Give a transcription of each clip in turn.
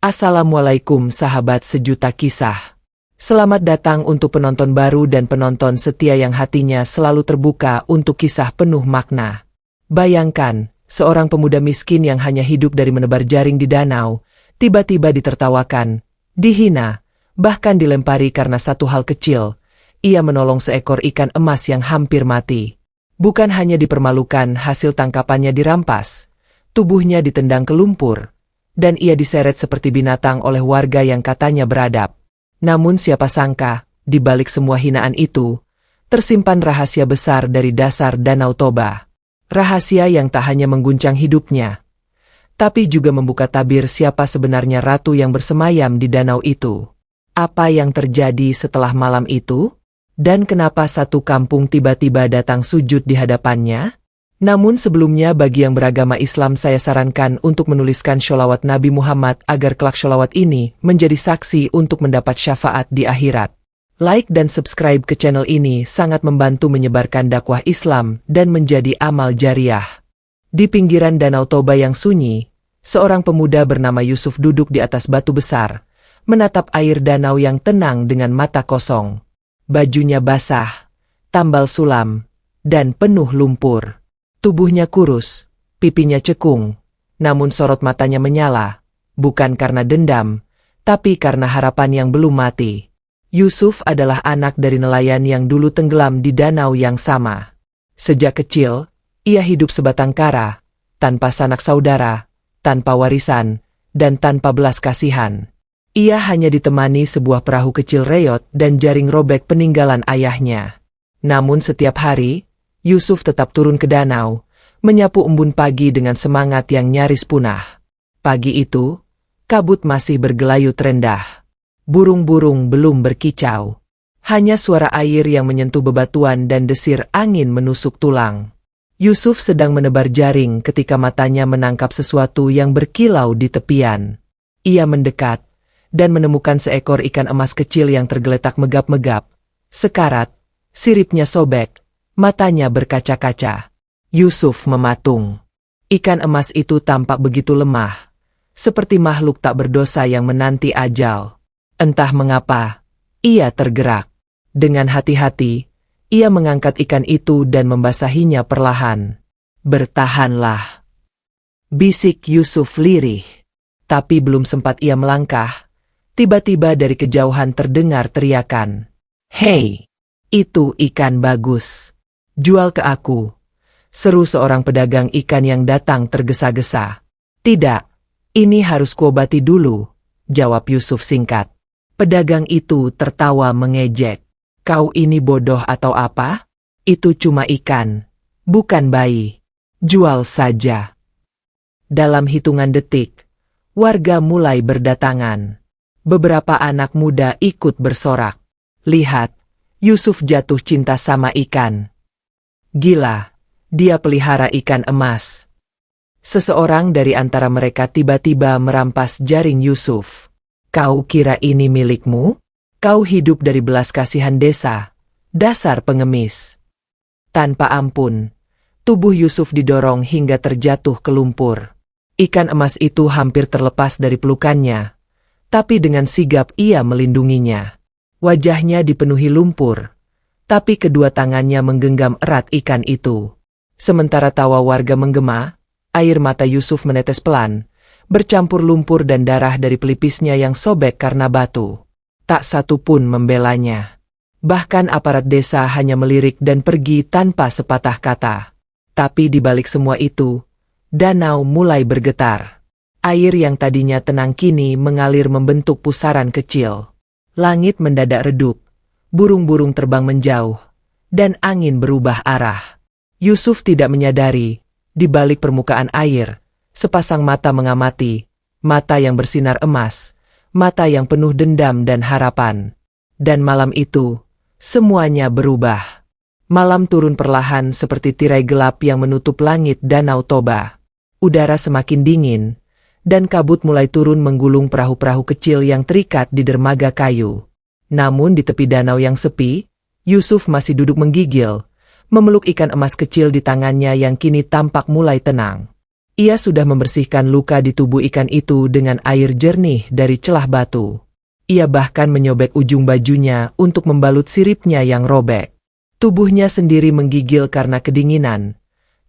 Assalamualaikum sahabat sejuta kisah. Selamat datang untuk penonton baru dan penonton setia yang hatinya selalu terbuka untuk kisah penuh makna. Bayangkan, seorang pemuda miskin yang hanya hidup dari menebar jaring di danau, tiba-tiba ditertawakan, dihina, bahkan dilempari karena satu hal kecil. Ia menolong seekor ikan emas yang hampir mati. Bukan hanya dipermalukan, hasil tangkapannya dirampas, tubuhnya ditendang ke lumpur, dan ia diseret seperti binatang oleh warga yang katanya beradab. Namun siapa sangka, di balik semua hinaan itu, tersimpan rahasia besar dari dasar Danau Toba. Rahasia yang tak hanya mengguncang hidupnya, tapi juga membuka tabir siapa sebenarnya ratu yang bersemayam di danau itu. Apa yang terjadi setelah malam itu? Dan kenapa satu kampung tiba-tiba datang sujud di hadapannya? Namun sebelumnya bagi yang beragama Islam saya sarankan untuk menuliskan sholawat Nabi Muhammad agar kelak sholawat ini menjadi saksi untuk mendapat syafaat di akhirat. Like dan subscribe ke channel ini sangat membantu menyebarkan dakwah Islam dan menjadi amal jariah. Di pinggiran Danau Toba yang sunyi, seorang pemuda bernama Yusuf duduk di atas batu besar, menatap air danau yang tenang dengan mata kosong. Bajunya basah, tambal sulam, dan penuh lumpur. Tubuhnya kurus, pipinya cekung, namun sorot matanya menyala, bukan karena dendam, tapi karena harapan yang belum mati. Yusuf adalah anak dari nelayan yang dulu tenggelam di danau yang sama. Sejak kecil, ia hidup sebatang kara, tanpa sanak saudara, tanpa warisan, dan tanpa belas kasihan. Ia hanya ditemani sebuah perahu kecil reyot dan jaring robek peninggalan ayahnya. Namun setiap hari, Yusuf tetap turun ke danau, menyapu embun pagi dengan semangat yang nyaris punah. Pagi itu, kabut masih bergelayut rendah. Burung-burung belum berkicau. Hanya suara air yang menyentuh bebatuan dan desir angin menusuk tulang. Yusuf sedang menebar jaring ketika matanya menangkap sesuatu yang berkilau di tepian. Ia mendekat, dan menemukan seekor ikan emas kecil yang tergeletak megap-megap. Sekarat, siripnya sobek, matanya berkaca-kaca. Yusuf mematung. Ikan emas itu tampak begitu lemah, seperti makhluk tak berdosa yang menanti ajal. Entah mengapa, ia tergerak. Dengan hati-hati, ia mengangkat ikan itu dan membasahinya perlahan. "Bertahanlah," bisik Yusuf lirih. Tapi belum sempat ia melangkah, tiba-tiba dari kejauhan terdengar teriakan. "Hei, itu ikan bagus. Jual ke aku," seru seorang pedagang ikan yang datang tergesa-gesa. "Tidak, ini harus kuobati dulu," jawab Yusuf singkat. Pedagang itu tertawa mengejek. "Kau ini bodoh atau apa? Itu cuma ikan, bukan bayi. Jual saja." Dalam hitungan detik, warga mulai berdatangan. Beberapa anak muda ikut bersorak. "Lihat, Yusuf jatuh cinta sama ikan. Gila, dia pelihara ikan emas." Seseorang dari antara mereka tiba-tiba merampas jaring Yusuf. "Kau kira ini milikmu? Kau hidup dari belas kasihan desa, dasar pengemis." Tanpa ampun, tubuh Yusuf didorong hingga terjatuh ke lumpur. Ikan emas itu hampir terlepas dari pelukannya, tapi dengan sigap ia melindunginya. Wajahnya dipenuhi lumpur, tapi kedua tangannya menggenggam erat ikan itu. Sementara tawa warga menggema, air mata Yusuf menetes pelan, bercampur lumpur dan darah dari pelipisnya yang sobek karena batu. Tak satu pun membelanya. Bahkan aparat desa hanya melirik dan pergi tanpa sepatah kata. Tapi di balik semua itu, danau mulai bergetar. Air yang tadinya tenang kini mengalir membentuk pusaran kecil. Langit mendadak redup, burung-burung terbang menjauh, dan angin berubah arah. Yusuf tidak menyadari, di balik permukaan air, sepasang mata mengamati, mata yang bersinar emas, mata yang penuh dendam dan harapan. Dan malam itu, semuanya berubah. Malam turun perlahan seperti tirai gelap yang menutup langit Danau Toba. Udara semakin dingin, dan kabut mulai turun menggulung perahu-perahu kecil yang terikat di dermaga kayu. Namun di tepi danau yang sepi, Yusuf masih duduk menggigil, memeluk ikan emas kecil di tangannya yang kini tampak mulai tenang. Ia sudah membersihkan luka di tubuh ikan itu dengan air jernih dari celah batu. Ia bahkan menyobek ujung bajunya untuk membalut siripnya yang robek. Tubuhnya sendiri menggigil karena kedinginan,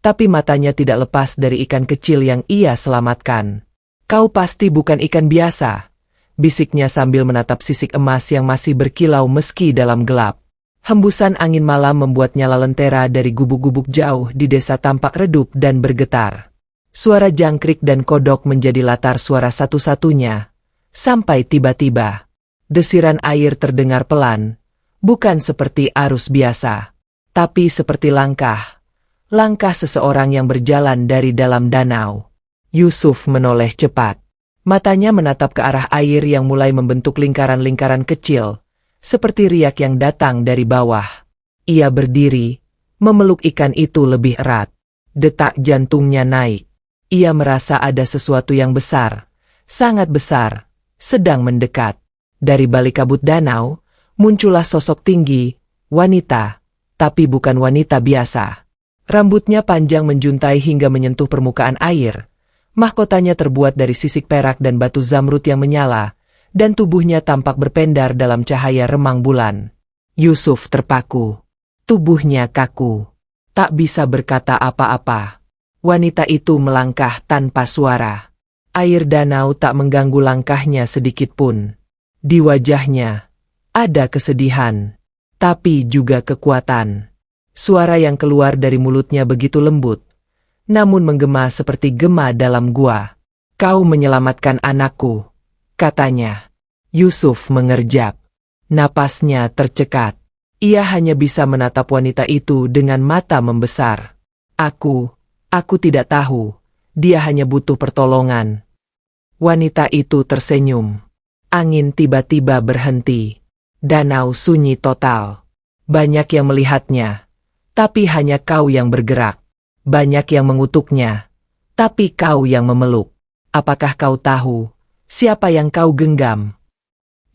tapi matanya tidak lepas dari ikan kecil yang ia selamatkan. "Kau pasti bukan ikan biasa," bisiknya sambil menatap sisik emas yang masih berkilau meski dalam gelap. Hembusan angin malam membuat nyala lentera dari gubuk-gubuk jauh di desa tampak redup dan bergetar. Suara jangkrik dan kodok menjadi latar suara satu-satunya. Sampai tiba-tiba, desiran air terdengar pelan, bukan seperti arus biasa, tapi seperti langkah seseorang yang berjalan dari dalam danau. Yusuf menoleh cepat. Matanya menatap ke arah air yang mulai membentuk lingkaran-lingkaran kecil, seperti riak yang datang dari bawah. Ia berdiri, memeluk ikan itu lebih erat. Detak jantungnya naik. Ia merasa ada sesuatu yang besar, sangat besar, sedang mendekat. Dari balik kabut danau, muncullah sosok tinggi, wanita, tapi bukan wanita biasa. Rambutnya panjang menjuntai hingga menyentuh permukaan air. Mahkotanya terbuat dari sisik perak dan batu zamrud yang menyala, dan tubuhnya tampak berpendar dalam cahaya remang bulan. Yusuf terpaku. Tubuhnya kaku. Tak bisa berkata apa-apa. Wanita itu melangkah tanpa suara. Air danau tak mengganggu langkahnya sedikit pun. Di wajahnya ada kesedihan, tapi juga kekuatan. Suara yang keluar dari mulutnya begitu lembut, namun menggema seperti gema dalam gua. "Kau menyelamatkan anakku," katanya. Yusuf mengerjap. Napasnya tercekat. Ia hanya bisa menatap wanita itu dengan mata membesar. Aku tidak tahu, dia hanya butuh pertolongan." Wanita itu tersenyum. Angin tiba-tiba berhenti. Danau sunyi total. Banyak yang melihatnya, tapi hanya kau yang bergerak. Banyak yang mengutuknya, tapi kau yang memeluk. Apakah kau tahu siapa yang kau genggam?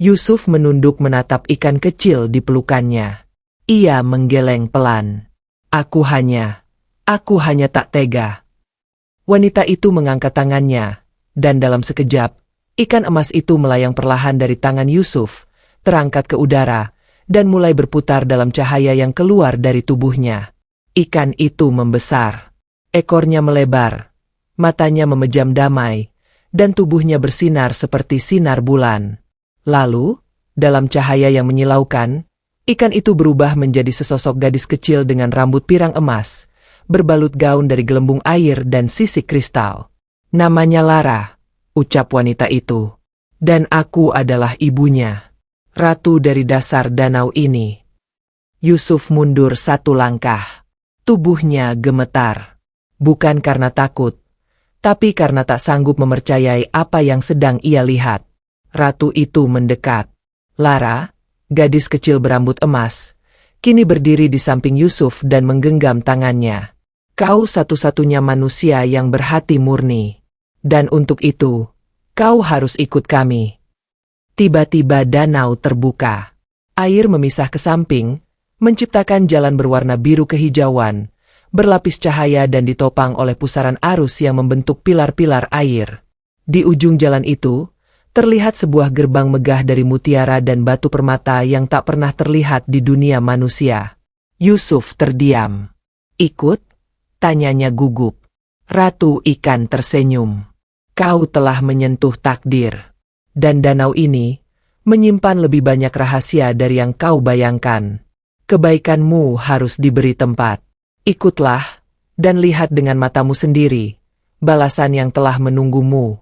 Yusuf menunduk menatap ikan kecil di pelukannya. Ia menggeleng pelan. Aku hanya tak tega." Wanita itu mengangkat tangannya, dan dalam sekejap, ikan emas itu melayang perlahan dari tangan Yusuf, terangkat ke udara, dan mulai berputar dalam cahaya yang keluar dari tubuhnya. Ikan itu membesar. Ekornya melebar, matanya memejam damai, dan tubuhnya bersinar seperti sinar bulan. Lalu, dalam cahaya yang menyilaukan, ikan itu berubah menjadi sesosok gadis kecil dengan rambut pirang emas, berbalut gaun dari gelembung air dan sisik kristal. "Namanya Lara," ucap wanita itu. "Dan aku adalah ibunya, ratu dari dasar danau ini." Yusuf mundur satu langkah. Tubuhnya gemetar. Bukan karena takut, tapi karena tak sanggup mempercayai apa yang sedang ia lihat. Ratu itu mendekat. Lara, gadis kecil berambut emas, kini berdiri di samping Yusuf dan menggenggam tangannya. "Kau satu-satunya manusia yang berhati murni. Dan untuk itu, kau harus ikut kami." Tiba-tiba danau terbuka. Air memisah ke samping, menciptakan jalan berwarna biru kehijauan, berlapis cahaya dan ditopang oleh pusaran arus yang membentuk pilar-pilar air. Di ujung jalan itu, terlihat sebuah gerbang megah dari mutiara dan batu permata yang tak pernah terlihat di dunia manusia. Yusuf terdiam. "Ikut?" tanyanya gugup. Ratu ikan tersenyum. "Kau telah menyentuh takdir. Dan danau ini menyimpan lebih banyak rahasia dari yang kau bayangkan. Kebaikanmu harus diberi tempat. Ikutlah, dan lihat dengan matamu sendiri balasan yang telah menunggumu."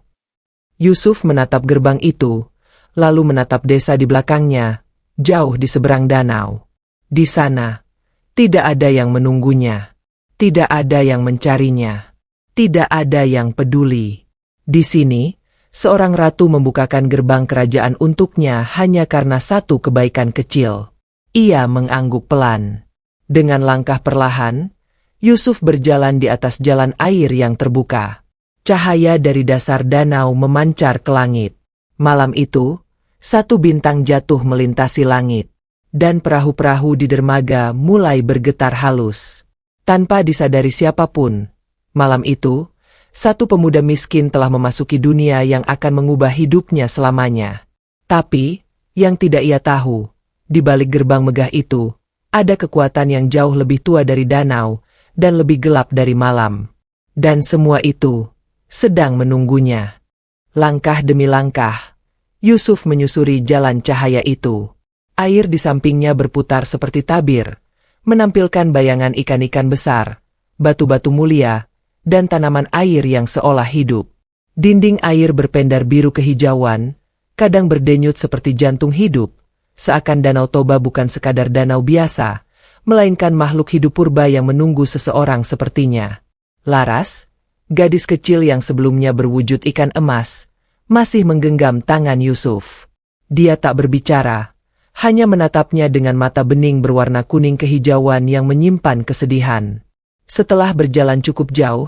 Yusuf menatap gerbang itu, lalu menatap desa di belakangnya, jauh di seberang danau. Di sana, tidak ada yang menunggunya. Tidak ada yang mencarinya. Tidak ada yang peduli. Di sini, seorang ratu membukakan gerbang kerajaan untuknya hanya karena satu kebaikan kecil. Ia mengangguk pelan. Dengan langkah perlahan, Yusuf berjalan di atas jalan air yang terbuka. Cahaya dari dasar danau memancar ke langit. Malam itu, satu bintang jatuh melintasi langit, dan perahu-perahu di dermaga mulai bergetar halus. Tanpa disadari siapapun, malam itu, Satu pemuda miskin telah memasuki dunia yang akan mengubah hidupnya selamanya. Tapi, yang tidak ia tahu, di balik gerbang megah itu, ada kekuatan yang jauh lebih tua dari danau, dan lebih gelap dari malam. Dan semua itu sedang menunggunya. Langkah demi langkah, Yusuf menyusuri jalan cahaya itu. Air di sampingnya berputar seperti tabir, menampilkan bayangan ikan-ikan besar, batu-batu mulia, dan tanaman air yang seolah hidup. Dinding air berpendar biru kehijauan, kadang berdenyut seperti jantung hidup, seakan Danau Toba bukan sekadar danau biasa, melainkan makhluk hidup purba yang menunggu seseorang sepertinya. Laras, gadis kecil yang sebelumnya berwujud ikan emas, masih menggenggam tangan Yusuf. Dia tak berbicara, hanya menatapnya dengan mata bening berwarna kuning kehijauan yang menyimpan kesedihan. Setelah berjalan cukup jauh,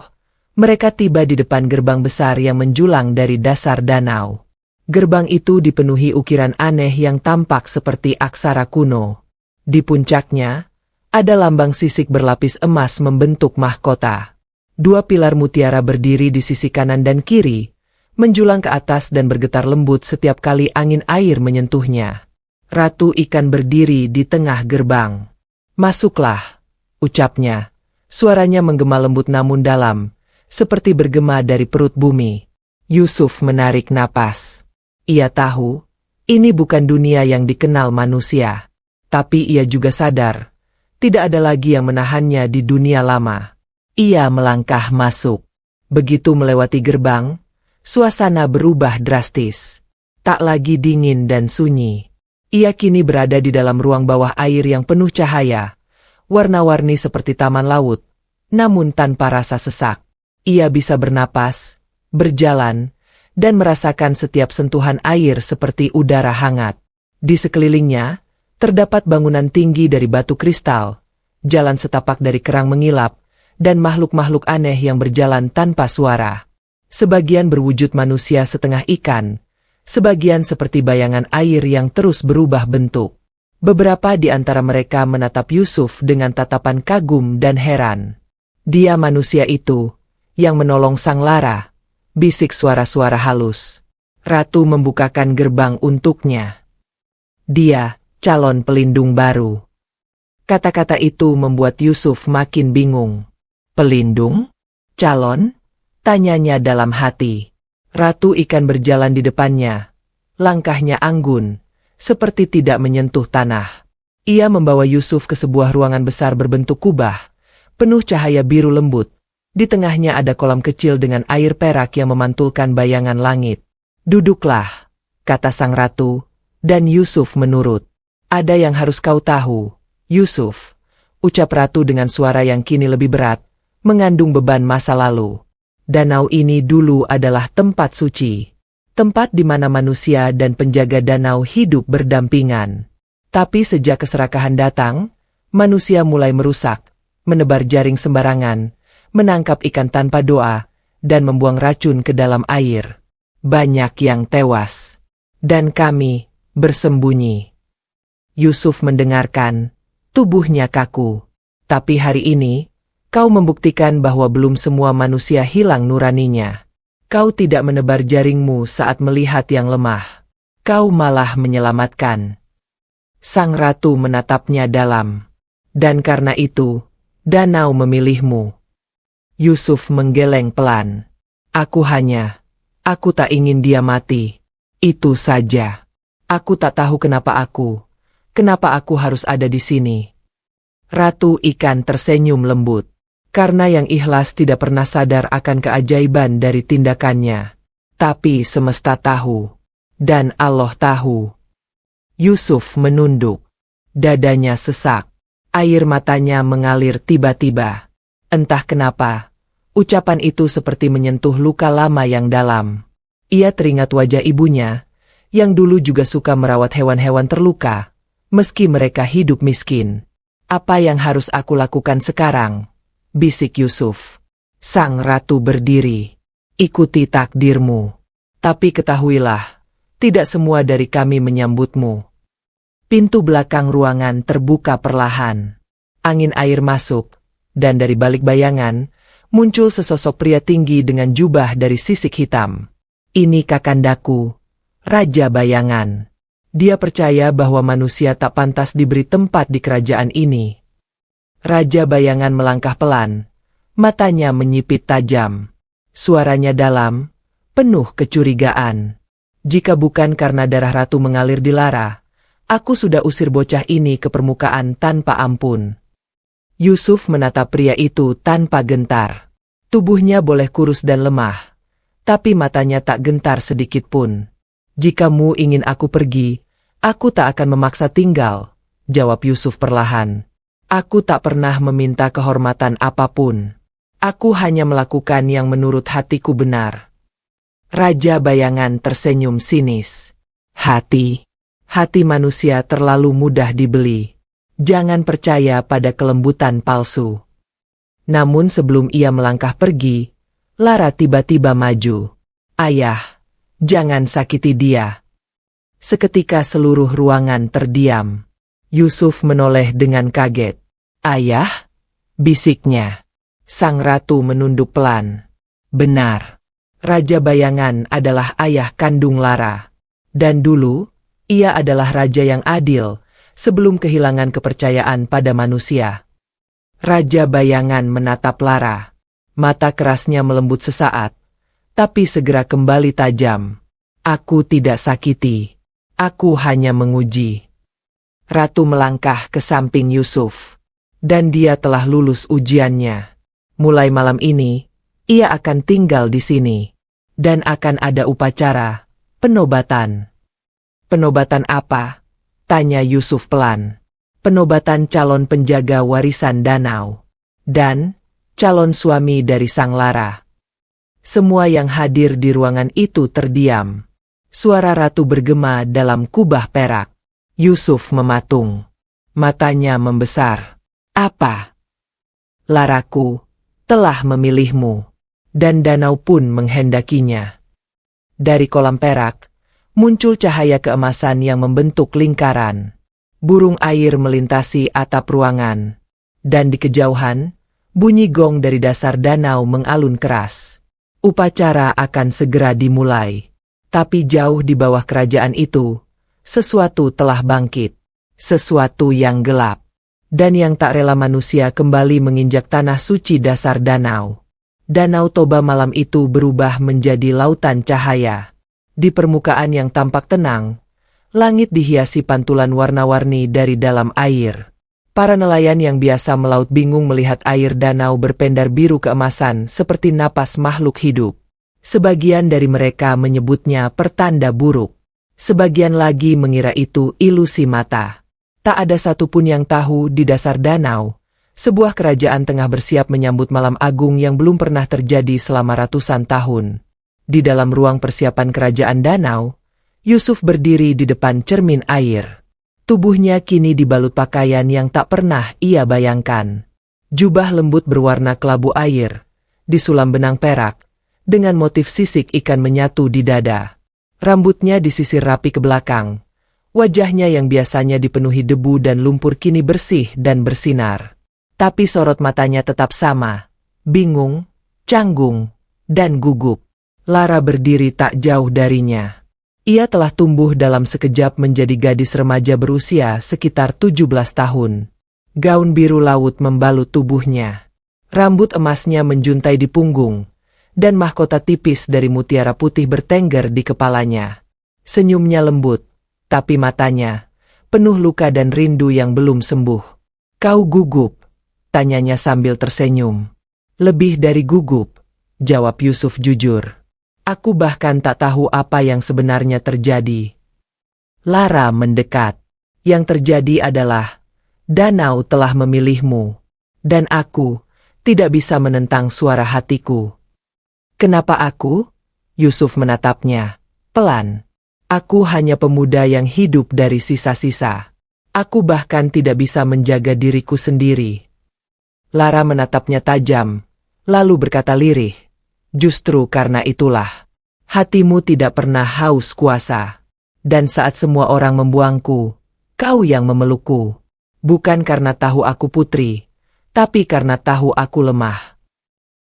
mereka tiba di depan gerbang besar yang menjulang dari dasar danau. Gerbang itu dipenuhi ukiran aneh yang tampak seperti aksara kuno. Di puncaknya, ada lambang sisik berlapis emas membentuk mahkota. Dua pilar mutiara berdiri di sisi kanan dan kiri, menjulang ke atas dan bergetar lembut setiap kali angin air menyentuhnya. Ratu ikan berdiri di tengah gerbang. "Masuklah," ucapnya. Suaranya menggema lembut namun dalam, seperti bergema dari perut bumi. Yusuf menarik napas. Ia tahu, ini bukan dunia yang dikenal manusia. Tapi ia juga sadar, tidak ada lagi yang menahannya di dunia lama. Ia melangkah masuk. Begitu melewati gerbang, suasana berubah drastis. Tak lagi dingin dan sunyi. Ia kini berada di dalam ruang bawah air yang penuh cahaya, warna-warni seperti taman laut, namun tanpa rasa sesak. Ia bisa bernapas, berjalan, dan merasakan setiap sentuhan air seperti udara hangat. Di sekelilingnya, terdapat bangunan tinggi dari batu kristal, jalan setapak dari kerang mengilap, dan makhluk-makhluk aneh yang berjalan tanpa suara. Sebagian berwujud manusia setengah ikan, sebagian seperti bayangan air yang terus berubah bentuk. Beberapa di antara mereka menatap Yusuf dengan tatapan kagum dan heran. "Dia manusia itu, yang menolong Sang Lara," bisik suara-suara halus. Ratu membukakan gerbang untuknya. "Dia, calon pelindung baru." Kata-kata itu membuat Yusuf makin bingung. "Pelindung? Calon?" tanyanya dalam hati. Ratu ikan berjalan di depannya. Langkahnya anggun, seperti tidak menyentuh tanah. Ia membawa Yusuf ke sebuah ruangan besar berbentuk kubah, penuh cahaya biru lembut. Di tengahnya ada kolam kecil dengan air perak yang memantulkan bayangan langit. "Duduklah," kata sang ratu, dan Yusuf menurut. "Ada yang harus kau tahu, Yusuf," ucap ratu dengan suara yang kini lebih berat, mengandung beban masa lalu. "Danau ini dulu adalah tempat suci. Tempat di mana manusia dan penjaga danau hidup berdampingan. Tapi sejak keserakahan datang, manusia mulai merusak, menebar jaring sembarangan, menangkap ikan tanpa doa, dan membuang racun ke dalam air. Banyak yang tewas. Dan kami bersembunyi." Yusuf mendengarkan, tubuhnya kaku. "Tapi hari ini, kau membuktikan bahwa belum semua manusia hilang nuraninya. Kau tidak menebar jaringmu saat melihat yang lemah. Kau malah menyelamatkan." Sang ratu menatapnya dalam. "Dan karena itu, danau memilihmu." Yusuf menggeleng pelan. Aku tak ingin dia mati. Itu saja. Aku tak tahu kenapa aku harus ada di sini." Ratu ikan tersenyum lembut. Karena yang ikhlas tidak pernah sadar akan keajaiban dari tindakannya. Tapi semesta tahu. Dan Allah tahu. Yusuf menunduk. Dadanya sesak. Air matanya mengalir tiba-tiba. Entah kenapa, ucapan itu seperti menyentuh luka lama yang dalam. Ia teringat wajah ibunya, yang dulu juga suka merawat hewan-hewan terluka, meski mereka hidup miskin. "Apa yang harus aku lakukan sekarang?" bisik Yusuf. Sang ratu berdiri. "Ikuti takdirmu. Tapi ketahuilah, tidak semua dari kami menyambutmu." Pintu belakang ruangan terbuka perlahan. Angin air masuk, dan dari balik bayangan, muncul sesosok pria tinggi dengan jubah dari sisik hitam. Ini kakandaku, Raja Bayangan. Dia percaya bahwa manusia tak pantas diberi tempat di kerajaan ini. Raja Bayangan melangkah pelan, matanya menyipit tajam. Suaranya dalam, penuh kecurigaan. Jika bukan karena darah ratu mengalir di Lara, aku sudah usir bocah ini ke permukaan tanpa ampun. Yusuf menatap pria itu tanpa gentar. Tubuhnya boleh kurus dan lemah, tapi matanya tak gentar sedikit pun. "Jikamu ingin aku pergi, aku tak akan memaksa tinggal," jawab Yusuf perlahan. "Aku tak pernah meminta kehormatan apapun. Aku hanya melakukan yang menurut hatiku benar." Raja Bayangan tersenyum sinis. Hati manusia terlalu mudah dibeli. Jangan percaya pada kelembutan palsu." Namun sebelum ia melangkah pergi, Lara tiba-tiba maju. "Ayah, jangan sakiti dia." Seketika seluruh ruangan terdiam. Yusuf menoleh dengan kaget. "Ayah?" bisiknya. Sang ratu menunduk pelan. Benar. Raja Bayangan adalah ayah kandung Lara. Dan dulu, ia adalah raja yang adil, sebelum kehilangan kepercayaan pada manusia. Raja Bayangan menatap Lara. Mata kerasnya melembut sesaat, tapi segera kembali tajam. "Aku tidak sakiti. Aku hanya menguji." Ratu melangkah ke samping Yusuf. Dan dia telah lulus ujiannya. Mulai malam ini, ia akan tinggal di sini. Dan akan ada upacara penobatan. "Penobatan apa?" tanya Yusuf pelan. "Penobatan calon penjaga warisan danau. Dan calon suami dari sang Lara." Semua yang hadir di ruangan itu terdiam. Suara ratu bergema dalam kubah perak. Yusuf mematung. Matanya membesar. "Apa?" "Laraku telah memilihmu." Dan danau pun menghendakinya. Dari kolam perak, muncul cahaya keemasan yang membentuk lingkaran. Burung air melintasi atap ruangan. Dan di kejauhan, bunyi gong dari dasar danau mengalun keras. Upacara akan segera dimulai. Tapi jauh di bawah kerajaan itu, sesuatu telah bangkit. Sesuatu yang gelap. Dan yang tak rela manusia kembali menginjak tanah suci dasar danau. Danau Toba malam itu berubah menjadi lautan cahaya. Di permukaan yang tampak tenang, langit dihiasi pantulan warna-warni dari dalam air. Para nelayan yang biasa melaut bingung melihat air danau berpendar biru keemasan seperti napas makhluk hidup. Sebagian dari mereka menyebutnya pertanda buruk. Sebagian lagi mengira itu ilusi mata. Tak ada satupun yang tahu di dasar danau, sebuah kerajaan tengah bersiap menyambut malam agung yang belum pernah terjadi selama ratusan tahun. Di dalam ruang persiapan kerajaan danau, Yusuf berdiri di depan cermin air. Tubuhnya kini dibalut pakaian yang tak pernah ia bayangkan. Jubah lembut berwarna kelabu air, disulam benang perak, dengan motif sisik ikan menyatu di dada. Rambutnya disisir rapi ke belakang. Wajahnya yang biasanya dipenuhi debu dan lumpur kini bersih dan bersinar. Tapi sorot matanya tetap sama, bingung, canggung, dan gugup. Lara berdiri tak jauh darinya. Ia telah tumbuh dalam sekejap menjadi gadis remaja berusia sekitar 17 tahun. Gaun biru laut membalut tubuhnya. Rambut emasnya menjuntai di punggung, dan mahkota tipis dari mutiara putih bertengger di kepalanya. Senyumnya lembut, tapi matanya penuh luka dan rindu yang belum sembuh. "Kau gugup?" tanyanya sambil tersenyum. "Lebih dari gugup," jawab Yusuf jujur. "Aku bahkan tak tahu apa yang sebenarnya terjadi." Lara mendekat. "Yang terjadi adalah, danau telah memilihmu. Dan aku tidak bisa menentang suara hatiku." "Kenapa aku?" Yusuf menatapnya. Pelan. "Aku hanya pemuda yang hidup dari sisa-sisa. Aku bahkan tidak bisa menjaga diriku sendiri." Lara menatapnya tajam, lalu berkata lirih, "Justru karena itulah, hatimu tidak pernah haus kuasa. Dan saat semua orang membuangku, kau yang memelukku. Bukan karena tahu aku putri, tapi karena tahu aku lemah."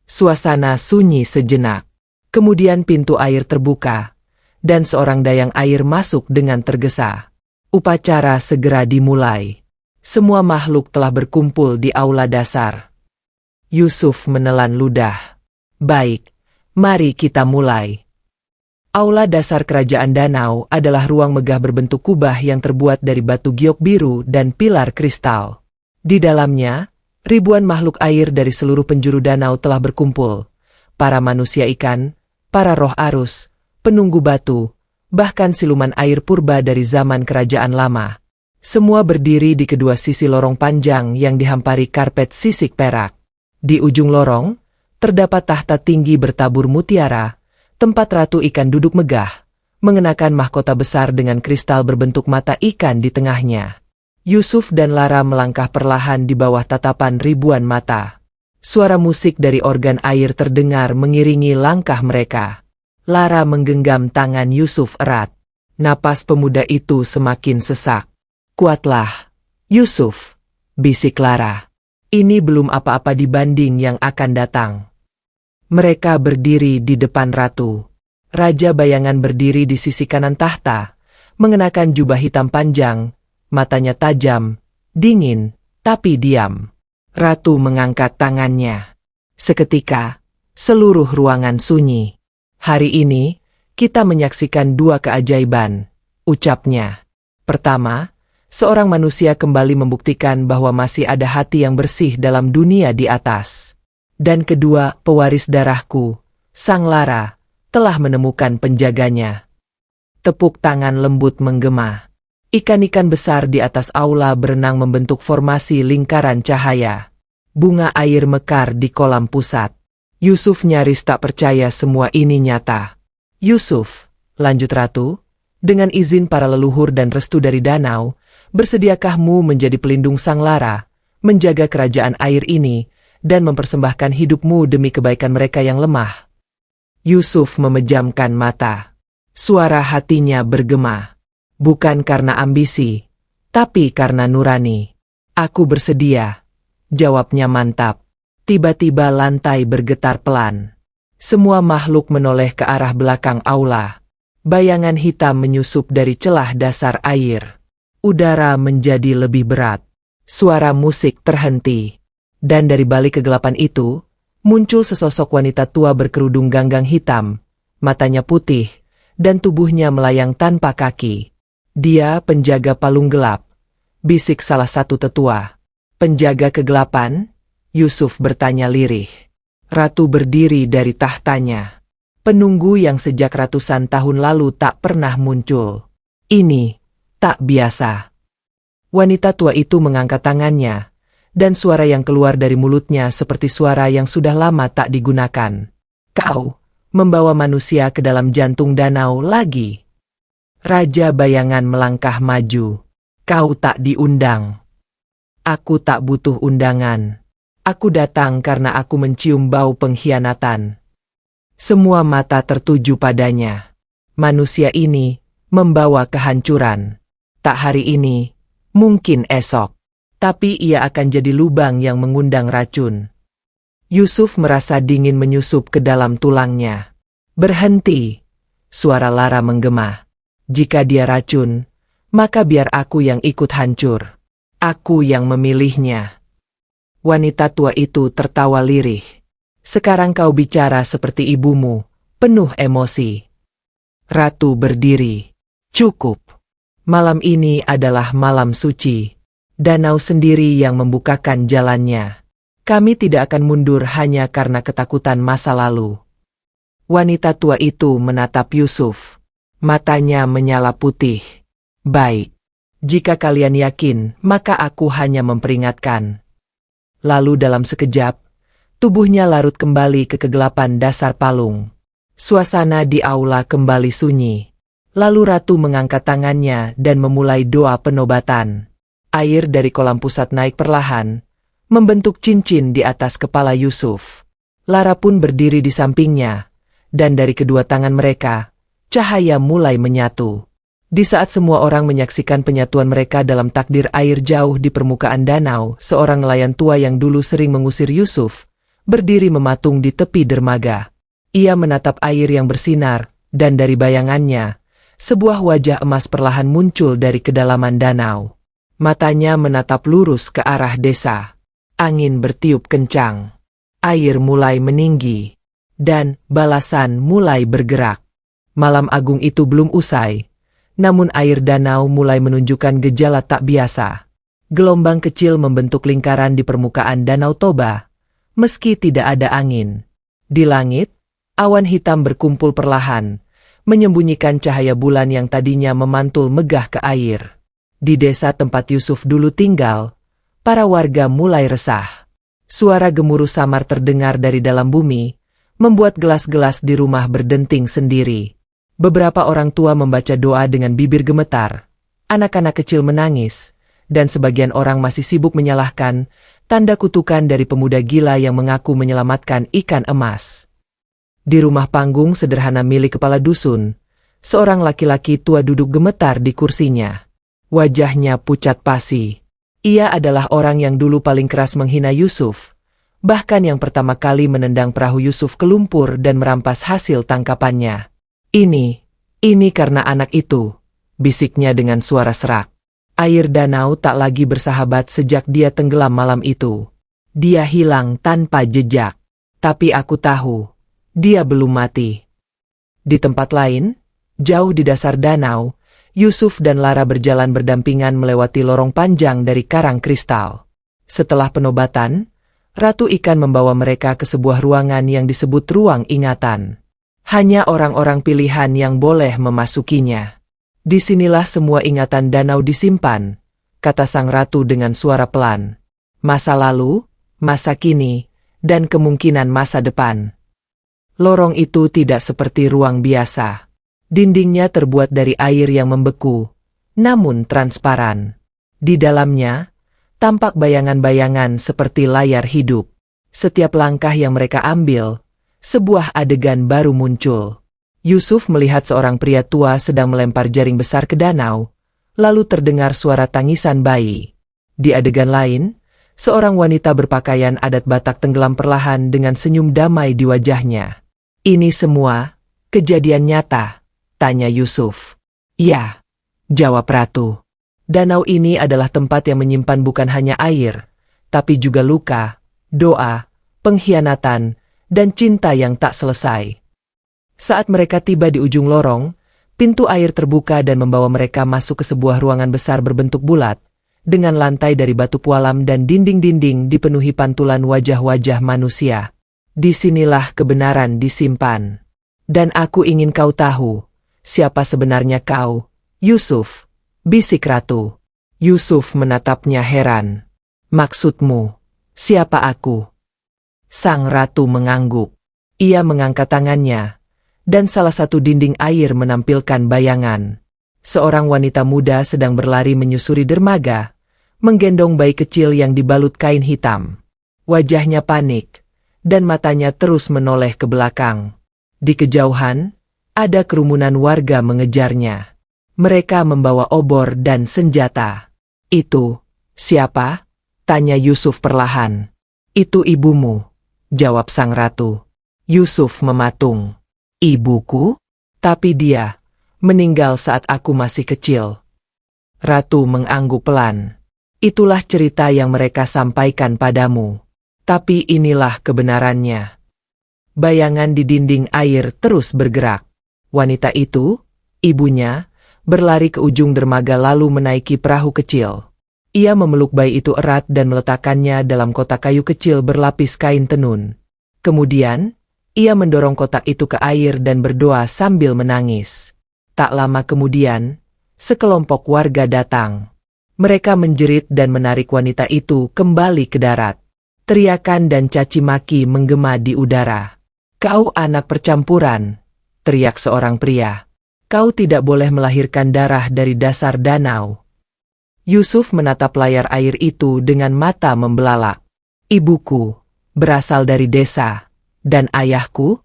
Suasana sunyi sejenak. Kemudian pintu air terbuka, dan seorang dayang air masuk dengan tergesa. Upacara segera dimulai. Semua makhluk telah berkumpul di aula dasar. Yusuf menelan ludah. Baik, mari kita mulai. Aula dasar kerajaan danau adalah ruang megah berbentuk kubah yang terbuat dari batu giok biru dan pilar kristal. Di dalamnya, ribuan makhluk air dari seluruh penjuru danau telah berkumpul. Para manusia ikan, para roh arus, penunggu batu, bahkan siluman air purba dari zaman kerajaan lama. Semua berdiri di kedua sisi lorong panjang yang dihampari karpet sisik perak. Di ujung lorong, terdapat tahta tinggi bertabur mutiara, tempat ratu ikan duduk megah, mengenakan mahkota besar dengan kristal berbentuk mata ikan di tengahnya. Yusuf dan Lara melangkah perlahan di bawah tatapan ribuan mata. Suara musik dari organ air terdengar mengiringi langkah mereka. Lara menggenggam tangan Yusuf erat. Napas pemuda itu semakin sesak. Kuatlah, Yusuf, bisik Lara. Ini belum apa-apa dibanding yang akan datang. Mereka berdiri di depan ratu. Raja bayangan berdiri di sisi kanan tahta, mengenakan jubah hitam panjang, matanya tajam, dingin, tapi diam. Ratu mengangkat tangannya. Seketika, seluruh ruangan sunyi. Hari ini, kita menyaksikan dua keajaiban, ucapnya. Pertama, seorang manusia kembali membuktikan bahwa masih ada hati yang bersih dalam dunia di atas. Dan kedua, pewaris darahku, Sang Lara, telah menemukan penjaganya. Tepuk tangan lembut menggema. Ikan-ikan besar di atas aula berenang membentuk formasi lingkaran cahaya. Bunga air mekar di kolam pusat. Yusuf nyaris tak percaya semua ini nyata. Yusuf, lanjut ratu, dengan izin para leluhur dan restu dari danau, bersediakahmu menjadi pelindung Sang Lara, menjaga kerajaan air ini, dan mempersembahkan hidupmu demi kebaikan mereka yang lemah? Yusuf memejamkan mata. Suara hatinya bergema. Bukan karena ambisi, tapi karena nurani. Aku bersedia, jawabnya mantap. Tiba-tiba lantai bergetar pelan. Semua makhluk menoleh ke arah belakang aula. Bayangan hitam menyusup dari celah dasar air. Udara menjadi lebih berat. Suara musik terhenti. Dan dari balik kegelapan itu, muncul sesosok wanita tua berkerudung ganggang hitam. Matanya putih, dan tubuhnya melayang tanpa kaki. Dia penjaga palung gelap, bisik salah satu tetua. Penjaga kegelapan? Yusuf bertanya lirih. Ratu berdiri dari tahtanya. Penunggu yang sejak ratusan tahun lalu tak pernah muncul. Ini tak biasa. Wanita tua itu mengangkat tangannya, dan suara yang keluar dari mulutnya seperti suara yang sudah lama tak digunakan. Kau membawa manusia ke dalam jantung danau lagi. Raja bayangan melangkah maju. Kau tak diundang. Aku tak butuh undangan. Aku datang karena aku mencium bau pengkhianatan. Semua mata tertuju padanya. Manusia ini membawa kehancuran. Tak hari ini, mungkin esok. Tapi ia akan jadi lubang yang mengundang racun. Yusuf merasa dingin menyusup ke dalam tulangnya. Berhenti. Suara Lara menggema. Jika dia racun, maka biar aku yang ikut hancur. Aku yang memilihnya. Wanita tua itu tertawa lirih. Sekarang kau bicara seperti ibumu, penuh emosi. Ratu berdiri. Cukup. Malam ini adalah malam suci. Danau sendiri yang membukakan jalannya. Kami tidak akan mundur hanya karena ketakutan masa lalu. Wanita tua itu menatap Yusuf. Matanya menyala putih. Baik. Jika kalian yakin, maka aku hanya memperingatkan. Lalu dalam sekejap, tubuhnya larut kembali ke kegelapan dasar palung. Suasana di aula kembali sunyi. Lalu ratu mengangkat tangannya dan memulai doa penobatan. Air dari kolam pusat naik perlahan, membentuk cincin di atas kepala Yusuf. Lara pun berdiri di sampingnya, dan dari kedua tangan mereka, cahaya mulai menyatu. Di saat semua orang menyaksikan penyatuan mereka dalam takdir air jauh di permukaan danau, seorang nelayan tua yang dulu sering mengusir Yusuf, berdiri mematung di tepi dermaga. Ia menatap air yang bersinar, dan dari bayangannya, sebuah wajah emas perlahan muncul dari kedalaman danau. Matanya menatap lurus ke arah desa. Angin bertiup kencang. Air mulai meninggi. Dan balasan mulai bergerak. Malam agung itu belum usai. Namun air danau mulai menunjukkan gejala tak biasa. Gelombang kecil membentuk lingkaran di permukaan Danau Toba. Meski tidak ada angin. Di langit, awan hitam berkumpul perlahan, menyembunyikan cahaya bulan yang tadinya memantul megah ke air. Di desa tempat Yusuf dulu tinggal, para warga mulai resah. Suara gemuruh samar terdengar dari dalam bumi, membuat gelas-gelas di rumah berdenting sendiri. Beberapa orang tua membaca doa dengan bibir gemetar. Anak-anak kecil menangis, dan sebagian orang masih sibuk menyalahkan tanda kutukan dari pemuda gila yang mengaku menyelamatkan ikan emas. Di rumah panggung sederhana milik kepala dusun, seorang laki-laki tua duduk gemetar di kursinya. Wajahnya pucat pasi. Ia adalah orang yang dulu paling keras menghina Yusuf, bahkan yang pertama kali menendang perahu Yusuf ke lumpur dan merampas hasil tangkapannya. Ini karena anak itu, bisiknya dengan suara serak. Air danau tak lagi bersahabat sejak dia tenggelam malam itu. Dia hilang tanpa jejak. Tapi aku tahu, dia belum mati. Di tempat lain, jauh di dasar danau, Yusuf dan Lara berjalan berdampingan melewati lorong panjang dari karang kristal. Setelah penobatan, Ratu Ikan membawa mereka ke sebuah ruangan yang disebut ruang ingatan. Hanya orang-orang pilihan yang boleh memasukinya. Disinilah semua ingatan danau disimpan, kata sang ratu dengan suara pelan. Masa lalu, masa kini, dan kemungkinan masa depan. Lorong itu tidak seperti ruang biasa. Dindingnya terbuat dari air yang membeku, namun transparan. Di dalamnya, tampak bayangan-bayangan seperti layar hidup. Setiap langkah yang mereka ambil, sebuah adegan baru muncul. Yusuf melihat seorang pria tua sedang melempar jaring besar ke danau, lalu terdengar suara tangisan bayi. Di adegan lain, seorang wanita berpakaian adat Batak tenggelam perlahan dengan senyum damai di wajahnya. Ini semua kejadian nyata, tanya Yusuf. Ya, jawab Ratu. Danau ini adalah tempat yang menyimpan bukan hanya air, tapi juga luka, doa, pengkhianatan, dan cinta yang tak selesai. Saat mereka tiba di ujung lorong, pintu air terbuka dan membawa mereka masuk ke sebuah ruangan besar berbentuk bulat, dengan lantai dari batu pualam dan dinding-dinding dipenuhi pantulan wajah-wajah manusia. Disinilah kebenaran disimpan. Dan aku ingin kau tahu, siapa sebenarnya kau, Yusuf, bisik Ratu. Yusuf menatapnya heran. Maksudmu, siapa aku? Sang ratu mengangguk. Ia mengangkat tangannya, dan salah satu dinding air menampilkan bayangan. Seorang wanita muda sedang berlari menyusuri dermaga, menggendong bayi kecil yang dibalut kain hitam. Wajahnya panik, dan matanya terus menoleh ke belakang. Di kejauhan, ada kerumunan warga mengejarnya. Mereka membawa obor dan senjata. Itu, siapa? Tanya Yusuf perlahan. Itu ibumu, jawab sang ratu. Yusuf mematung. Ibuku? Tapi dia meninggal saat aku masih kecil. Ratu mengangguk pelan. Itulah cerita yang mereka sampaikan padamu. Tapi inilah kebenarannya. Bayangan di dinding air terus bergerak. Wanita itu, ibunya, berlari ke ujung dermaga lalu menaiki perahu kecil. Ia memeluk bayi itu erat dan meletakkannya dalam kotak kayu kecil berlapis kain tenun. Kemudian, ia mendorong kotak itu ke air dan berdoa sambil menangis. Tak lama kemudian, sekelompok warga datang. Mereka menjerit dan menarik wanita itu kembali ke darat. Teriakan dan caci maki menggema di udara. Kau anak percampuran, teriak seorang pria. Kau tidak boleh melahirkan darah dari dasar danau. Yusuf menatap layar air itu dengan mata membelalak. Ibuku berasal dari desa. Dan ayahku?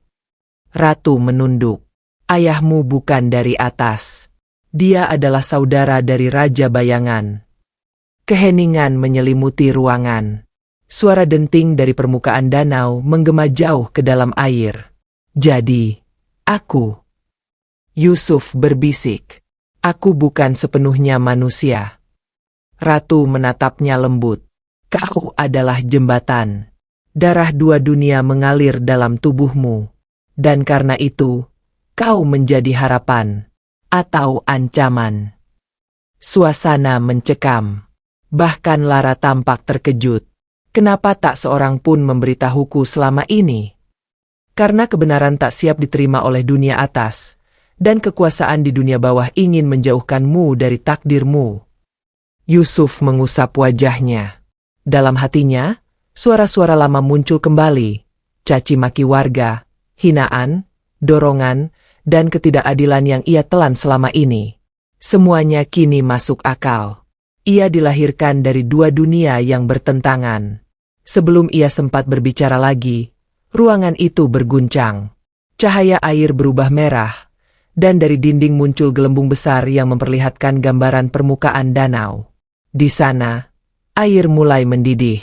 Ratu menunduk. Ayahmu bukan dari atas. Dia adalah saudara dari Raja Bayangan. Keheningan menyelimuti ruangan. Suara denting dari permukaan danau menggema jauh ke dalam air. Jadi, aku. Yusuf berbisik. Aku bukan sepenuhnya manusia. Ratu menatapnya lembut. Kau adalah jembatan. Darah dua dunia mengalir dalam tubuhmu. Dan karena itu, kau menjadi harapan. Atau ancaman. Suasana mencekam. Bahkan Lara tampak terkejut. Kenapa tak seorang pun memberitahuku selama ini? Karena kebenaran tak siap diterima oleh dunia atas, dan kekuasaan di dunia bawah ingin menjauhkanmu dari takdirmu. Yusuf mengusap wajahnya. Dalam hatinya, suara-suara lama muncul kembali. Caci maki warga, hinaan, dorongan, dan ketidakadilan yang ia telan selama ini. Semuanya kini masuk akal. Ia dilahirkan dari dua dunia yang bertentangan. Sebelum ia sempat berbicara lagi, ruangan itu berguncang. Cahaya air berubah merah, dan dari dinding muncul gelembung besar yang memperlihatkan gambaran permukaan danau. Di sana, air mulai mendidih.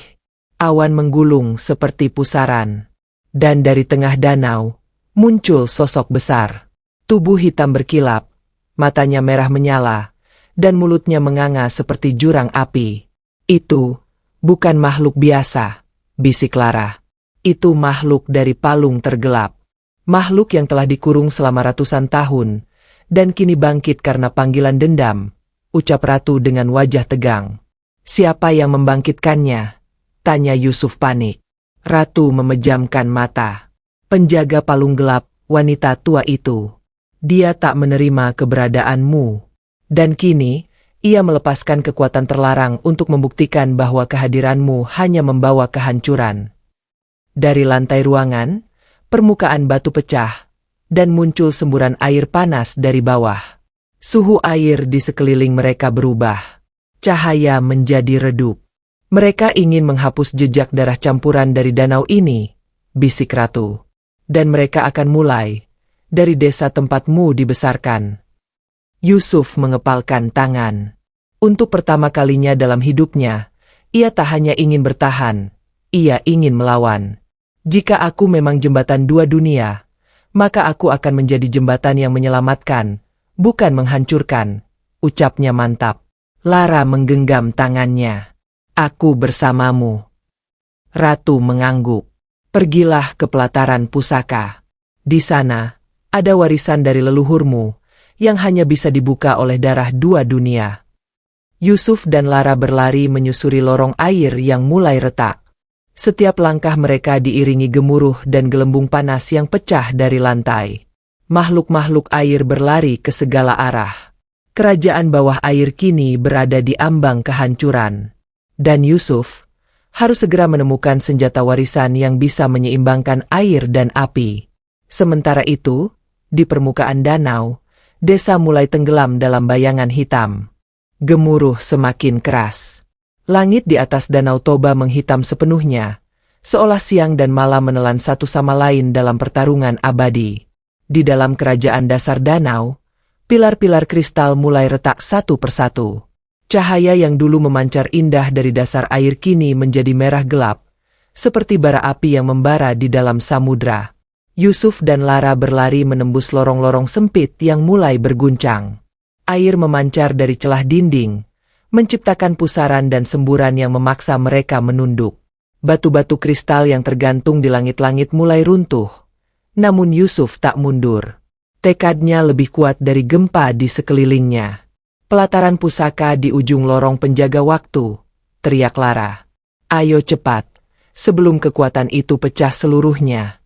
Awan menggulung seperti pusaran. Dan dari tengah danau, muncul sosok besar. Tubuh hitam berkilap, matanya merah menyala, dan mulutnya menganga seperti jurang api. Itu bukan makhluk biasa, bisik Lara. Itu makhluk dari palung tergelap. Makhluk yang telah dikurung selama ratusan tahun, dan kini bangkit karena panggilan dendam, ucap Ratu dengan wajah tegang. Siapa yang membangkitkannya? Tanya Yusuf panik. Ratu memejamkan mata. Penjaga palung gelap, wanita tua itu. Dia tak menerima keberadaanmu. Dan kini, ia melepaskan kekuatan terlarang untuk membuktikan bahwa kehadiranmu hanya membawa kehancuran. Dari lantai ruangan, permukaan batu pecah, dan muncul semburan air panas dari bawah. Suhu air di sekeliling mereka berubah. Cahaya menjadi redup. Mereka ingin menghapus jejak darah campuran dari danau ini, bisik Ratu. Dan mereka akan mulai dari desa tempatmu dibesarkan. Yusuf mengepalkan tangan. Untuk pertama kalinya dalam hidupnya, ia tak hanya ingin bertahan, ia ingin melawan. Jika aku memang jembatan dua dunia, maka aku akan menjadi jembatan yang menyelamatkan, bukan menghancurkan, ucapnya mantap. Lara menggenggam tangannya. Aku bersamamu. Ratu mengangguk. Pergilah ke pelataran pusaka. Di sana, ada warisan dari leluhurmu, yang hanya bisa dibuka oleh darah dua dunia. Yusuf dan Lara berlari menyusuri lorong air yang mulai retak. Setiap langkah mereka diiringi gemuruh dan gelembung panas yang pecah dari lantai. Makhluk-makhluk air berlari ke segala arah. Kerajaan bawah air kini berada di ambang kehancuran. Dan Yusuf harus segera menemukan senjata warisan yang bisa menyeimbangkan air dan api. Sementara itu, di permukaan danau, desa mulai tenggelam dalam bayangan hitam. Gemuruh semakin keras. Langit di atas Danau Toba menghitam sepenuhnya, seolah siang dan malam menelan satu sama lain dalam pertarungan abadi. Di dalam kerajaan dasar danau, pilar-pilar kristal mulai retak satu persatu. Cahaya yang dulu memancar indah dari dasar air kini menjadi merah gelap, seperti bara api yang membara di dalam samudra. Yusuf dan Lara berlari menembus lorong-lorong sempit yang mulai berguncang. Air memancar dari celah dinding, menciptakan pusaran dan semburan yang memaksa mereka menunduk. Batu-batu kristal yang tergantung di langit-langit mulai runtuh. Namun Yusuf tak mundur. Tekadnya lebih kuat dari gempa di sekelilingnya. Pelataran pusaka di ujung lorong penjaga waktu, teriak Lara. Ayo cepat, sebelum kekuatan itu pecah seluruhnya.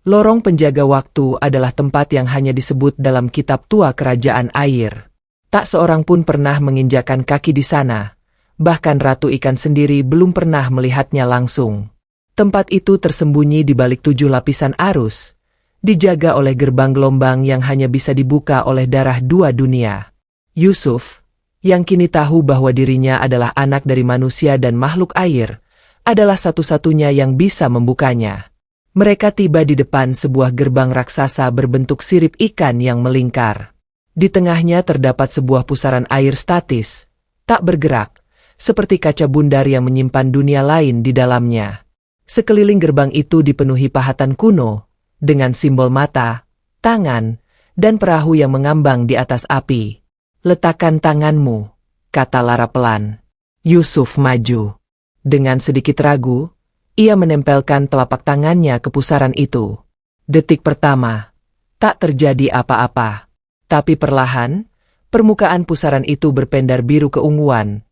Lorong penjaga waktu adalah tempat yang hanya disebut dalam kitab tua kerajaan air. Tak seorang pun pernah menginjakan kaki di sana, bahkan Ratu Ikan sendiri belum pernah melihatnya langsung. Tempat itu tersembunyi di balik 7 lapisan arus, dijaga oleh gerbang gelombang yang hanya bisa dibuka oleh darah dua dunia. Yusuf, yang kini tahu bahwa dirinya adalah anak dari manusia dan makhluk air, adalah satu-satunya yang bisa membukanya. Mereka tiba di depan sebuah gerbang raksasa berbentuk sirip ikan yang melingkar. Di tengahnya terdapat sebuah pusaran air statis, tak bergerak, seperti kaca bundar yang menyimpan dunia lain di dalamnya. Sekeliling gerbang itu dipenuhi pahatan kuno, dengan simbol mata, tangan, dan perahu yang mengambang di atas api. "Letakkan tanganmu," kata Lara pelan. Yusuf maju. Dengan sedikit ragu, ia menempelkan telapak tangannya ke pusaran itu. Detik pertama, tak terjadi apa-apa. Tapi perlahan, permukaan pusaran itu berpendar biru keunguan,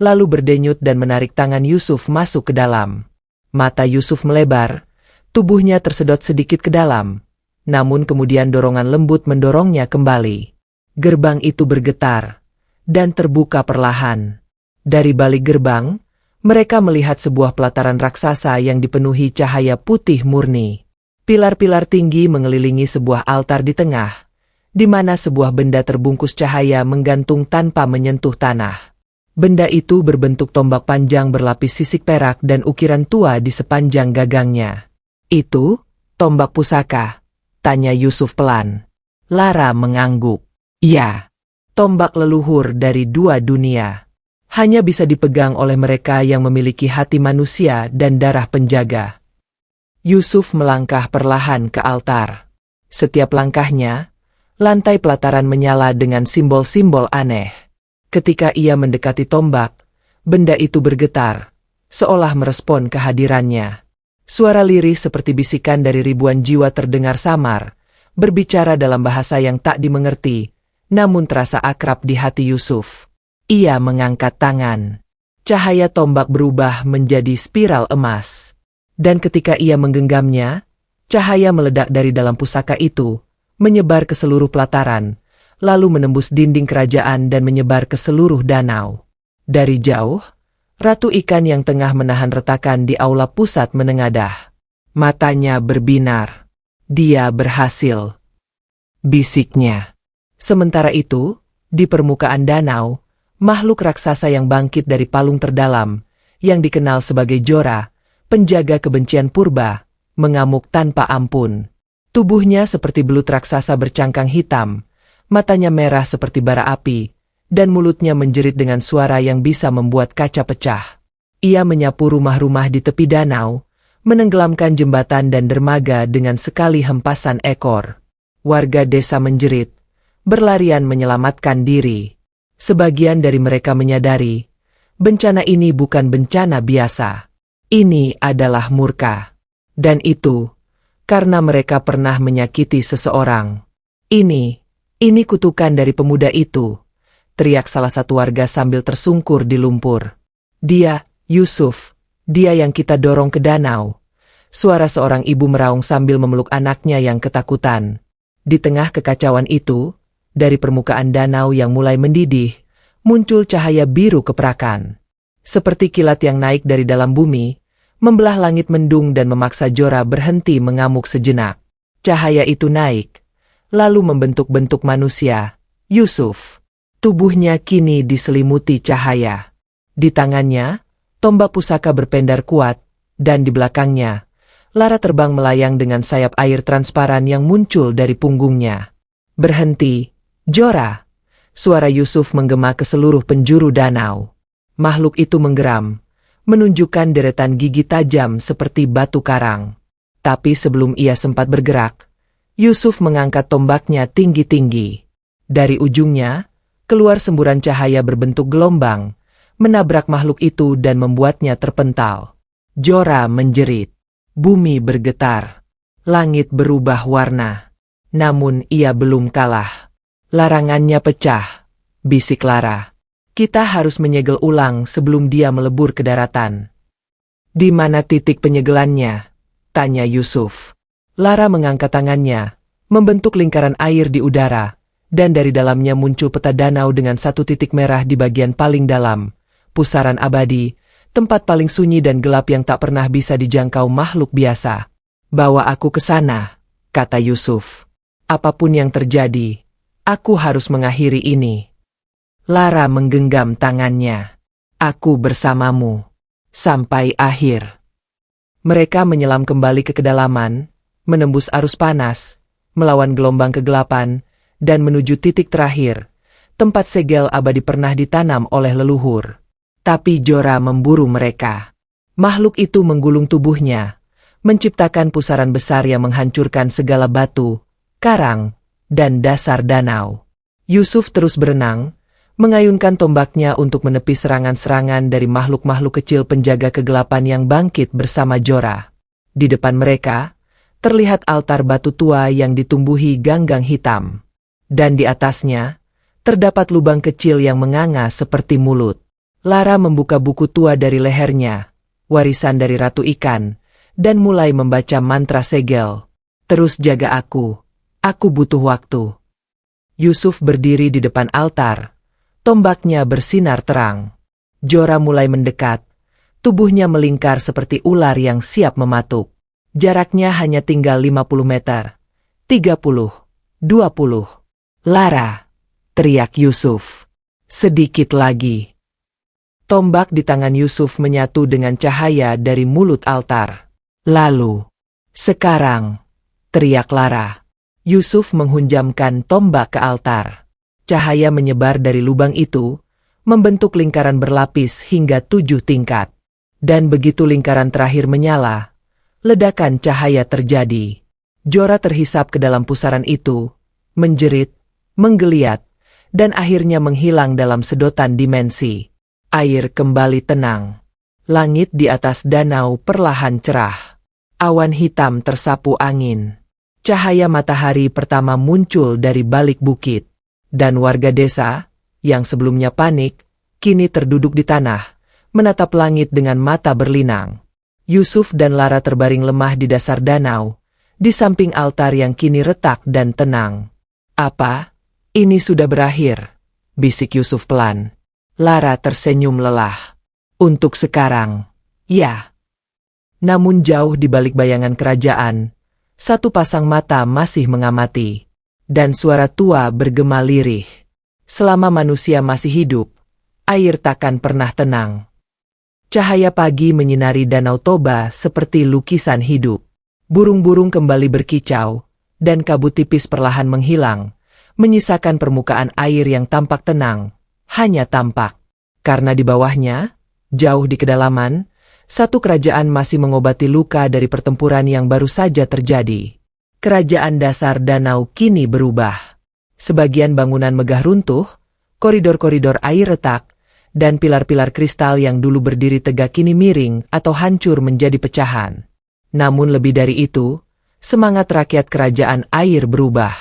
lalu berdenyut dan menarik tangan Yusuf masuk ke dalam. Mata Yusuf melebar, tubuhnya tersedot sedikit ke dalam, namun kemudian dorongan lembut mendorongnya kembali. Gerbang itu bergetar, dan terbuka perlahan. Dari balik gerbang, mereka melihat sebuah pelataran raksasa yang dipenuhi cahaya putih murni. Pilar-pilar tinggi mengelilingi sebuah altar di tengah, di mana sebuah benda terbungkus cahaya menggantung tanpa menyentuh tanah. Benda itu berbentuk tombak panjang berlapis sisik perak dan ukiran tua di sepanjang gagangnya. "Itu, tombak pusaka?" tanya Yusuf pelan. Lara mengangguk. "Ya, tombak leluhur dari dua dunia. Hanya bisa dipegang oleh mereka yang memiliki hati manusia dan darah penjaga." Yusuf melangkah perlahan ke altar. Setiap langkahnya, lantai pelataran menyala dengan simbol-simbol aneh. Ketika ia mendekati tombak, benda itu bergetar, seolah merespon kehadirannya. Suara lirih seperti bisikan dari ribuan jiwa terdengar samar, berbicara dalam bahasa yang tak dimengerti, namun terasa akrab di hati Yusuf. Ia mengangkat tangan. Cahaya tombak berubah menjadi spiral emas. Dan ketika ia menggenggamnya, cahaya meledak dari dalam pusaka itu, menyebar ke seluruh pelataran, lalu menembus dinding kerajaan dan menyebar ke seluruh danau. Dari jauh, ratu ikan yang tengah menahan retakan di aula pusat menengadah. Matanya berbinar. "Dia berhasil," bisiknya. Sementara itu, di permukaan danau, makhluk raksasa yang bangkit dari palung terdalam, yang dikenal sebagai Jora, penjaga kebencian purba, mengamuk tanpa ampun. Tubuhnya seperti belut raksasa bercangkang hitam, matanya merah seperti bara api, dan mulutnya menjerit dengan suara yang bisa membuat kaca pecah. Ia menyapu rumah-rumah di tepi danau, menenggelamkan jembatan dan dermaga dengan sekali hempasan ekor. Warga desa menjerit, berlarian menyelamatkan diri. Sebagian dari mereka menyadari, bencana ini bukan bencana biasa. Ini adalah murka. Dan itu, karena mereka pernah menyakiti seseorang. Ini kutukan dari pemuda itu, teriak salah satu warga sambil tersungkur di lumpur. "Dia, Yusuf, dia yang kita dorong ke danau." Suara seorang ibu meraung sambil memeluk anaknya yang ketakutan. Di tengah kekacauan itu, dari permukaan danau yang mulai mendidih, muncul cahaya biru keperakan. Seperti kilat yang naik dari dalam bumi, membelah langit mendung dan memaksa Jora berhenti mengamuk sejenak. Cahaya itu naik, lalu membentuk-bentuk manusia, Yusuf. Tubuhnya kini diselimuti cahaya. Di tangannya, tombak pusaka berpendar kuat, dan di belakangnya, Lara terbang melayang dengan sayap air transparan yang muncul dari punggungnya. "Berhenti, Jora!" Suara Yusuf menggema ke seluruh penjuru danau. Makhluk itu menggeram, menunjukkan deretan gigi tajam seperti batu karang. Tapi sebelum ia sempat bergerak, Yusuf mengangkat tombaknya tinggi-tinggi. Dari ujungnya, keluar semburan cahaya berbentuk gelombang, menabrak makhluk itu dan membuatnya terpental. Jora menjerit. Bumi bergetar. Langit berubah warna. Namun ia belum kalah. "Larangannya pecah," bisik Lara. "Kita harus menyegel ulang sebelum dia melebur ke daratan." "Di mana titik penyegelannya?" tanya Yusuf. Lara mengangkat tangannya, membentuk lingkaran air di udara, dan dari dalamnya muncul peta danau dengan satu titik merah di bagian paling dalam. Pusaran abadi, tempat paling sunyi dan gelap yang tak pernah bisa dijangkau makhluk biasa. "Bawa aku ke sana," kata Yusuf. "Apapun yang terjadi, aku harus mengakhiri ini." Lara menggenggam tangannya. "Aku bersamamu sampai akhir." Mereka menyelam kembali ke kedalaman, menembus arus panas, melawan gelombang kegelapan, dan menuju titik terakhir, tempat segel abadi pernah ditanam oleh leluhur. Tapi Jorah memburu mereka. Makhluk itu menggulung tubuhnya, menciptakan pusaran besar yang menghancurkan segala batu, karang, dan dasar danau. Yusuf terus berenang, mengayunkan tombaknya untuk menepis serangan-serangan dari makhluk-makhluk kecil penjaga kegelapan yang bangkit bersama Jorah. Di depan mereka, terlihat altar batu tua yang ditumbuhi ganggang hitam. Dan di atasnya, terdapat lubang kecil yang menganga seperti mulut. Lara membuka buku tua dari lehernya, warisan dari Ratu Ikan, dan mulai membaca mantra segel. Terus jaga aku butuh waktu. Yusuf berdiri di depan altar, tombaknya bersinar terang. Jorah mulai mendekat, tubuhnya melingkar seperti ular yang siap mematuk. Jaraknya hanya tinggal 50 meter. 30, 20. Lara, teriak Yusuf. Sedikit lagi. Tombak di tangan Yusuf menyatu dengan cahaya dari mulut altar. Lalu, sekarang, teriak Lara. Yusuf menghunjamkan tombak ke altar. Cahaya menyebar dari lubang itu, membentuk lingkaran berlapis hingga 7 tingkat. Dan begitu lingkaran terakhir menyala, ledakan cahaya terjadi. Jorah terhisap ke dalam pusaran itu, menjerit, menggeliat, dan akhirnya menghilang dalam sedotan dimensi. Air kembali tenang. Langit di atas danau perlahan cerah. Awan hitam tersapu angin. Cahaya matahari pertama muncul dari balik bukit. Dan warga desa, yang sebelumnya panik, kini terduduk di tanah, menatap langit dengan mata berlinang. Yusuf dan Lara terbaring lemah di dasar danau, di samping altar yang kini retak dan tenang. "Apa? Ini sudah berakhir," bisik Yusuf pelan. Lara tersenyum lelah. "Untuk sekarang, ya." Namun jauh di balik bayangan kerajaan, satu pasang mata masih mengamati. Dan suara tua bergema lirih. "Selama manusia masih hidup, air takkan pernah tenang." Cahaya pagi menyinari Danau Toba seperti lukisan hidup. Burung-burung kembali berkicau, dan kabut tipis perlahan menghilang, menyisakan permukaan air yang tampak tenang, hanya tampak. Karena di bawahnya, jauh di kedalaman, satu kerajaan masih mengobati luka dari pertempuran yang baru saja terjadi. Kerajaan dasar danau kini berubah. Sebagian bangunan megah runtuh, koridor-koridor air retak, dan pilar-pilar kristal yang dulu berdiri tegak kini miring atau hancur menjadi pecahan. Namun lebih dari itu, semangat rakyat kerajaan air berubah.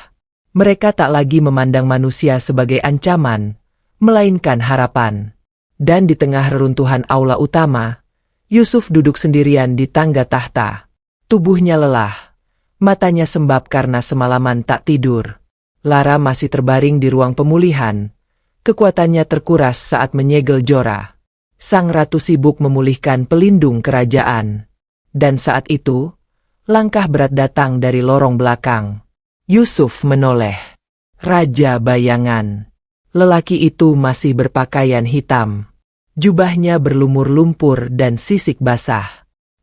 Mereka tak lagi memandang manusia sebagai ancaman, melainkan harapan. Dan di tengah reruntuhan aula utama, Yusuf duduk sendirian di tangga tahta. Tubuhnya lelah, matanya sembab karena semalaman tak tidur. Lara masih terbaring di ruang pemulihan. Kekuatannya terkuras saat menyegel Jorah. Sang ratu sibuk memulihkan pelindung kerajaan. Dan saat itu, langkah berat datang dari lorong belakang. Yusuf menoleh. Raja bayangan. Lelaki itu masih berpakaian hitam. Jubahnya berlumur lumpur dan sisik basah.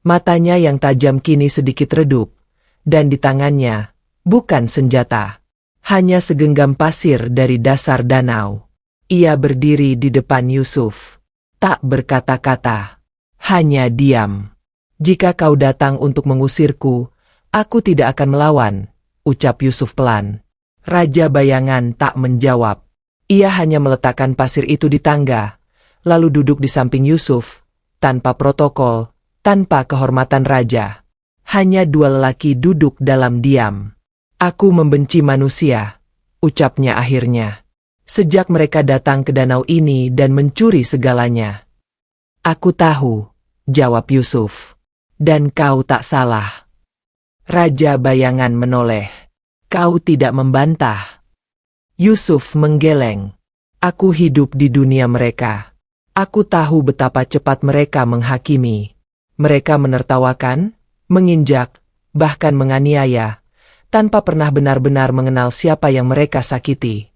Matanya yang tajam kini sedikit redup. Dan di tangannya, bukan senjata. Hanya segenggam pasir dari dasar danau. Ia berdiri di depan Yusuf. Tak berkata-kata. Hanya diam. "Jika kau datang untuk mengusirku, aku tidak akan melawan," ucap Yusuf pelan. Raja bayangan tak menjawab. Ia hanya meletakkan pasir itu di tangga, lalu duduk di samping Yusuf, tanpa protokol, tanpa kehormatan raja. Hanya dua lelaki duduk dalam diam. "Aku membenci manusia," ucapnya akhirnya. "Sejak mereka datang ke danau ini dan mencuri segalanya." "Aku tahu," jawab Yusuf. "Dan kau tak salah." Raja bayangan menoleh. "Kau tidak membantah." Yusuf menggeleng. "Aku hidup di dunia mereka. Aku tahu betapa cepat mereka menghakimi. Mereka menertawakan, menginjak, bahkan menganiaya, tanpa pernah benar-benar mengenal siapa yang mereka sakiti."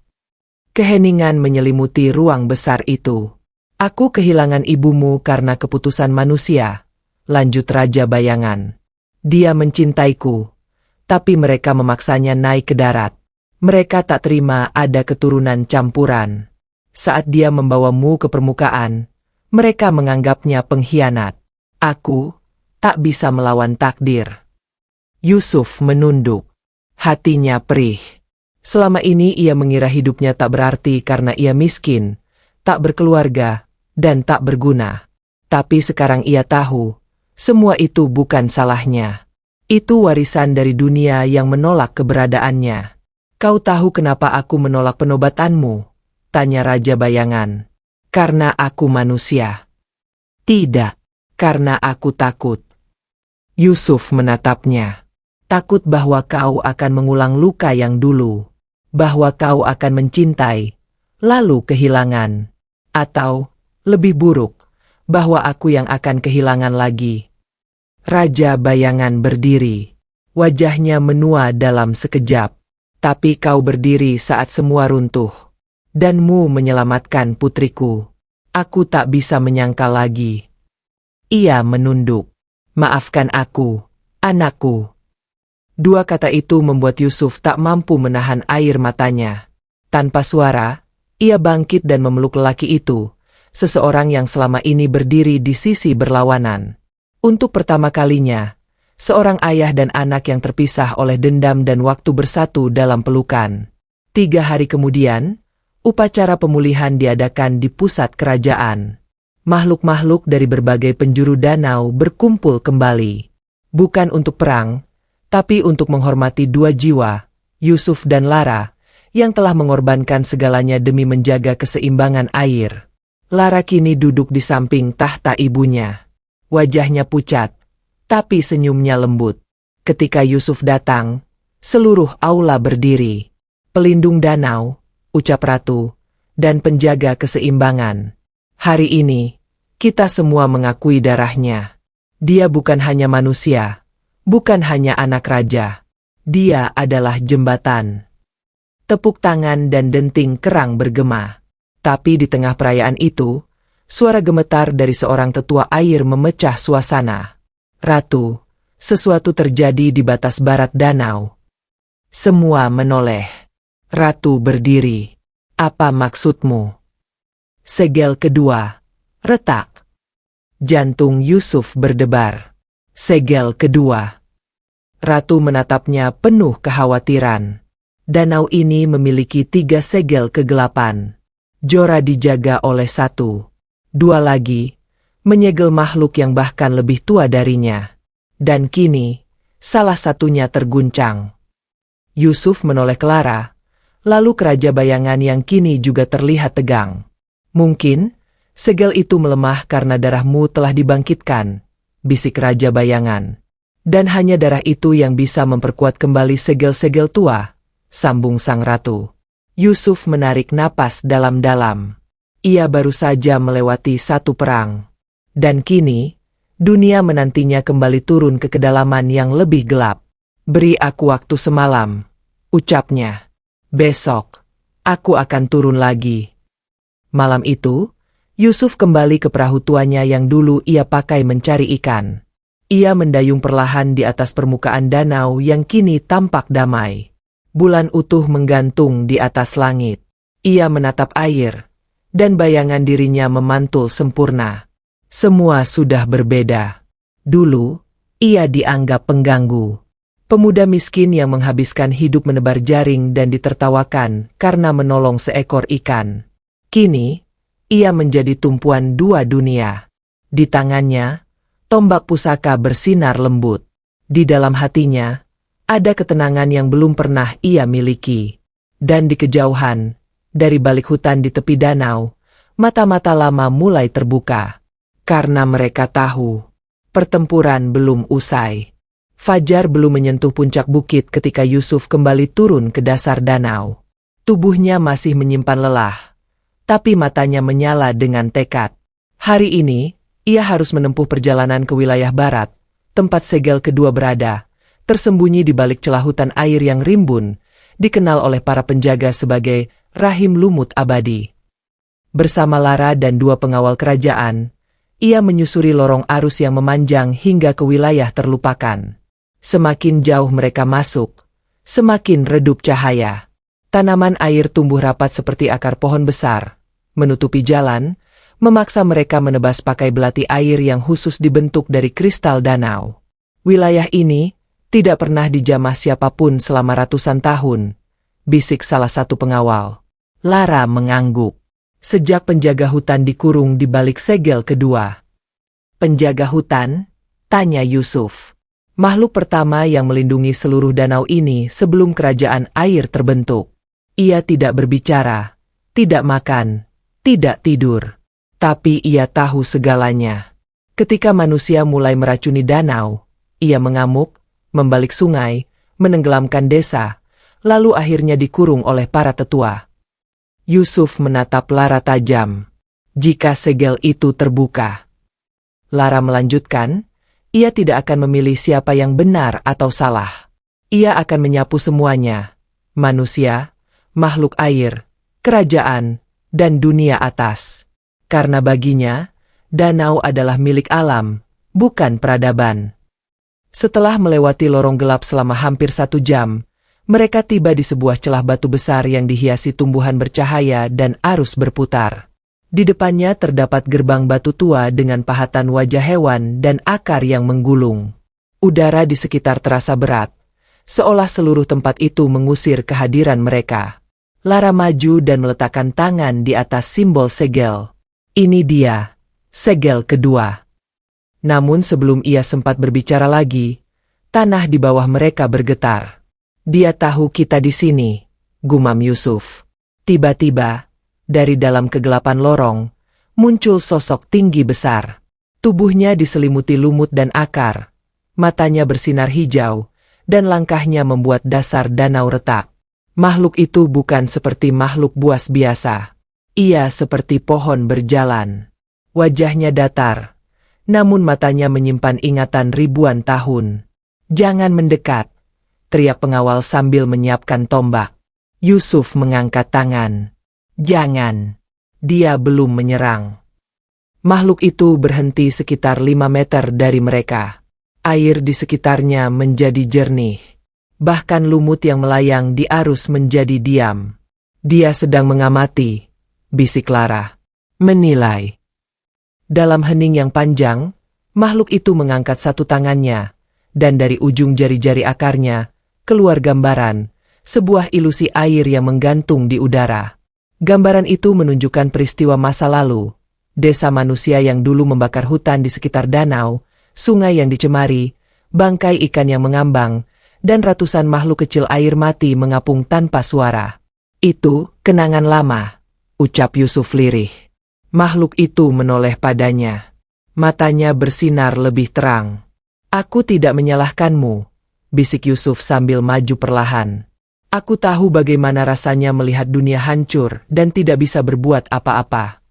Keheningan menyelimuti ruang besar itu. "Aku kehilangan ibumu karena keputusan manusia," lanjut Raja Bayangan. "Dia mencintaiku, tapi mereka memaksanya naik ke darat. Mereka tak terima ada keturunan campuran. Saat dia membawamu ke permukaan, Mereka menganggapnya pengkhianat. Aku tak bisa melawan takdir. Yusuf menunduk. Hatinya perih. Selama ini ia mengira hidupnya tak berarti karena ia miskin, tak berkeluarga, dan tak berguna. Tapi sekarang ia tahu, semua itu bukan salahnya. Itu warisan dari dunia yang menolak keberadaannya. Kau tahu kenapa aku menolak penobatanmu? Tanya Raja Bayangan. Karena aku manusia. Tidak, karena aku takut. Yusuf menatapnya. Takut bahwa kau akan mengulang luka yang dulu. Bahwa kau akan mencintai, lalu kehilangan. Atau, lebih buruk, bahwa aku yang akan kehilangan lagi. Raja Bayangan berdiri. Wajahnya menua dalam sekejap. Tapi kau berdiri saat semua runtuh. Danmu menyelamatkan putriku. Aku tak bisa menyangkal lagi. Ia menunduk. Maafkan aku, anakku. Dua kata itu membuat Yusuf tak mampu menahan air matanya. Tanpa suara, ia bangkit dan memeluk lelaki itu, seseorang yang selama ini berdiri di sisi berlawanan. Untuk pertama kalinya, seorang ayah dan anak yang terpisah oleh dendam dan waktu bersatu dalam pelukan. 3 hari kemudian, upacara pemulihan diadakan di pusat kerajaan. Makhluk-makhluk dari berbagai penjuru danau berkumpul kembali. Bukan untuk perang, tapi untuk menghormati 2 jiwa, Yusuf dan Lara, yang telah mengorbankan segalanya demi menjaga keseimbangan air. Lara kini duduk di samping tahta ibunya. Wajahnya pucat, tapi senyumnya lembut. Ketika Yusuf datang, seluruh aula berdiri. Pelindung danau, ucap ratu, dan penjaga keseimbangan. Hari ini, kita semua mengakui darahnya. Dia bukan hanya manusia, bukan hanya anak raja. Dia adalah jembatan. Tepuk tangan dan denting kerang bergema. Tapi di tengah perayaan itu, suara gemetar dari seorang tetua air memecah suasana. Ratu, sesuatu terjadi di batas barat danau. Semua menoleh. Ratu berdiri. Apa maksudmu? Segel kedua. Retak. Jantung Yusuf berdebar. Segel kedua. Ratu menatapnya penuh kekhawatiran. Danau ini memiliki 3 segel kegelapan. Jora dijaga oleh 1. 2 lagi, menyegel makhluk yang bahkan lebih tua darinya. Dan kini, salah satunya terguncang. Yusuf menoleh ke Lara, lalu ke Raja Bayangan yang kini juga terlihat tegang. Mungkin, segel itu melemah karena darahmu telah dibangkitkan, bisik Raja Bayangan. Dan hanya darah itu yang bisa memperkuat kembali segel-segel tua, sambung sang ratu. Yusuf menarik napas dalam-dalam. Ia baru saja melewati 1 perang. Dan kini, dunia menantinya kembali turun ke kedalaman yang lebih gelap. Beri aku waktu semalam, ucapnya. Besok, aku akan turun lagi. Malam itu, Yusuf kembali ke perahu tuanya yang dulu ia pakai mencari ikan. Ia mendayung perlahan di atas permukaan danau yang kini tampak damai. Bulan utuh menggantung di atas langit. Ia menatap air, dan bayangan dirinya memantul sempurna. Semua sudah berbeda. Dulu, ia dianggap pengganggu. Pemuda miskin yang menghabiskan hidup menebar jaring dan ditertawakan karena menolong seekor ikan. Kini, ia menjadi tumpuan 2 dunia. Di tangannya, tombak pusaka bersinar lembut. Di dalam hatinya, ada ketenangan yang belum pernah ia miliki. Dan di kejauhan, dari balik hutan di tepi danau, mata-mata lama mulai terbuka. Karena mereka tahu, pertempuran belum usai. Fajar belum menyentuh puncak bukit ketika Yusuf kembali turun ke dasar danau. Tubuhnya masih menyimpan lelah, tapi matanya menyala dengan tekad. Hari ini, ia harus menempuh perjalanan ke wilayah barat, tempat segel kedua berada, tersembunyi di balik celah hutan air yang rimbun, dikenal oleh para penjaga sebagai rahim lumut abadi. Bersama Lara dan 2 pengawal kerajaan, ia menyusuri lorong arus yang memanjang hingga ke wilayah terlupakan. Semakin jauh mereka masuk, semakin redup cahaya. Tanaman air tumbuh rapat seperti akar pohon besar, menutupi jalan, memaksa mereka menebas pakai belati air yang khusus dibentuk dari kristal danau. Wilayah ini tidak pernah dijamah siapapun selama ratusan tahun, bisik salah satu pengawal. Lara mengangguk. Sejak penjaga hutan dikurung di balik segel kedua. Penjaga hutan? Tanya Yusuf. Makhluk pertama yang melindungi seluruh danau ini sebelum kerajaan air terbentuk. Ia tidak berbicara, tidak makan, tidak tidur. Tapi ia tahu segalanya. Ketika manusia mulai meracuni danau, ia mengamuk, membalik sungai, menenggelamkan desa, lalu akhirnya dikurung oleh para tetua. Yusuf menatap Lara tajam. Jika segel itu terbuka. Lara melanjutkan, ia tidak akan memilih siapa yang benar atau salah. Ia akan menyapu semuanya. Manusia, makhluk air, kerajaan, dan dunia atas. Karena baginya, danau adalah milik alam, bukan peradaban. Setelah melewati lorong gelap selama hampir 1 jam, mereka tiba di sebuah celah batu besar yang dihiasi tumbuhan bercahaya dan arus berputar. Di depannya terdapat gerbang batu tua dengan pahatan wajah hewan dan akar yang menggulung. Udara di sekitar terasa berat, seolah seluruh tempat itu mengusir kehadiran mereka. Lara maju dan meletakkan tangan di atas simbol segel. Ini dia, segel kedua. Namun sebelum ia sempat berbicara lagi, tanah di bawah mereka bergetar. Dia tahu kita di sini, gumam Yusuf. Tiba-tiba, dari dalam kegelapan lorong, muncul sosok tinggi besar. Tubuhnya diselimuti lumut dan akar, matanya bersinar hijau, dan langkahnya membuat dasar danau retak. Makhluk itu bukan seperti makhluk buas biasa. Ia seperti pohon berjalan. Wajahnya datar, namun matanya menyimpan ingatan ribuan tahun. Jangan mendekat, teriak pengawal sambil menyiapkan tombak. Yusuf mengangkat tangan. Jangan. Dia belum menyerang. Makhluk itu berhenti sekitar 5 meter dari mereka. Air di sekitarnya menjadi jernih. Bahkan lumut yang melayang di arus menjadi diam. Dia sedang mengamati, bisik Lara. Menilai. Dalam hening yang panjang, makhluk itu mengangkat satu tangannya, dan dari ujung jari-jari akarnya, keluar gambaran, sebuah ilusi air yang menggantung di udara. Gambaran itu menunjukkan peristiwa masa lalu, desa manusia yang dulu membakar hutan di sekitar danau, sungai yang dicemari, bangkai ikan yang mengambang, dan ratusan makhluk kecil air mati mengapung tanpa suara. Itu kenangan lama, ucap Yusuf lirih. Makhluk itu menoleh padanya. Matanya bersinar lebih terang. Aku tidak menyalahkanmu, bisik Yusuf sambil maju perlahan. Aku tahu bagaimana rasanya melihat dunia hancur dan tidak bisa berbuat apa-apa.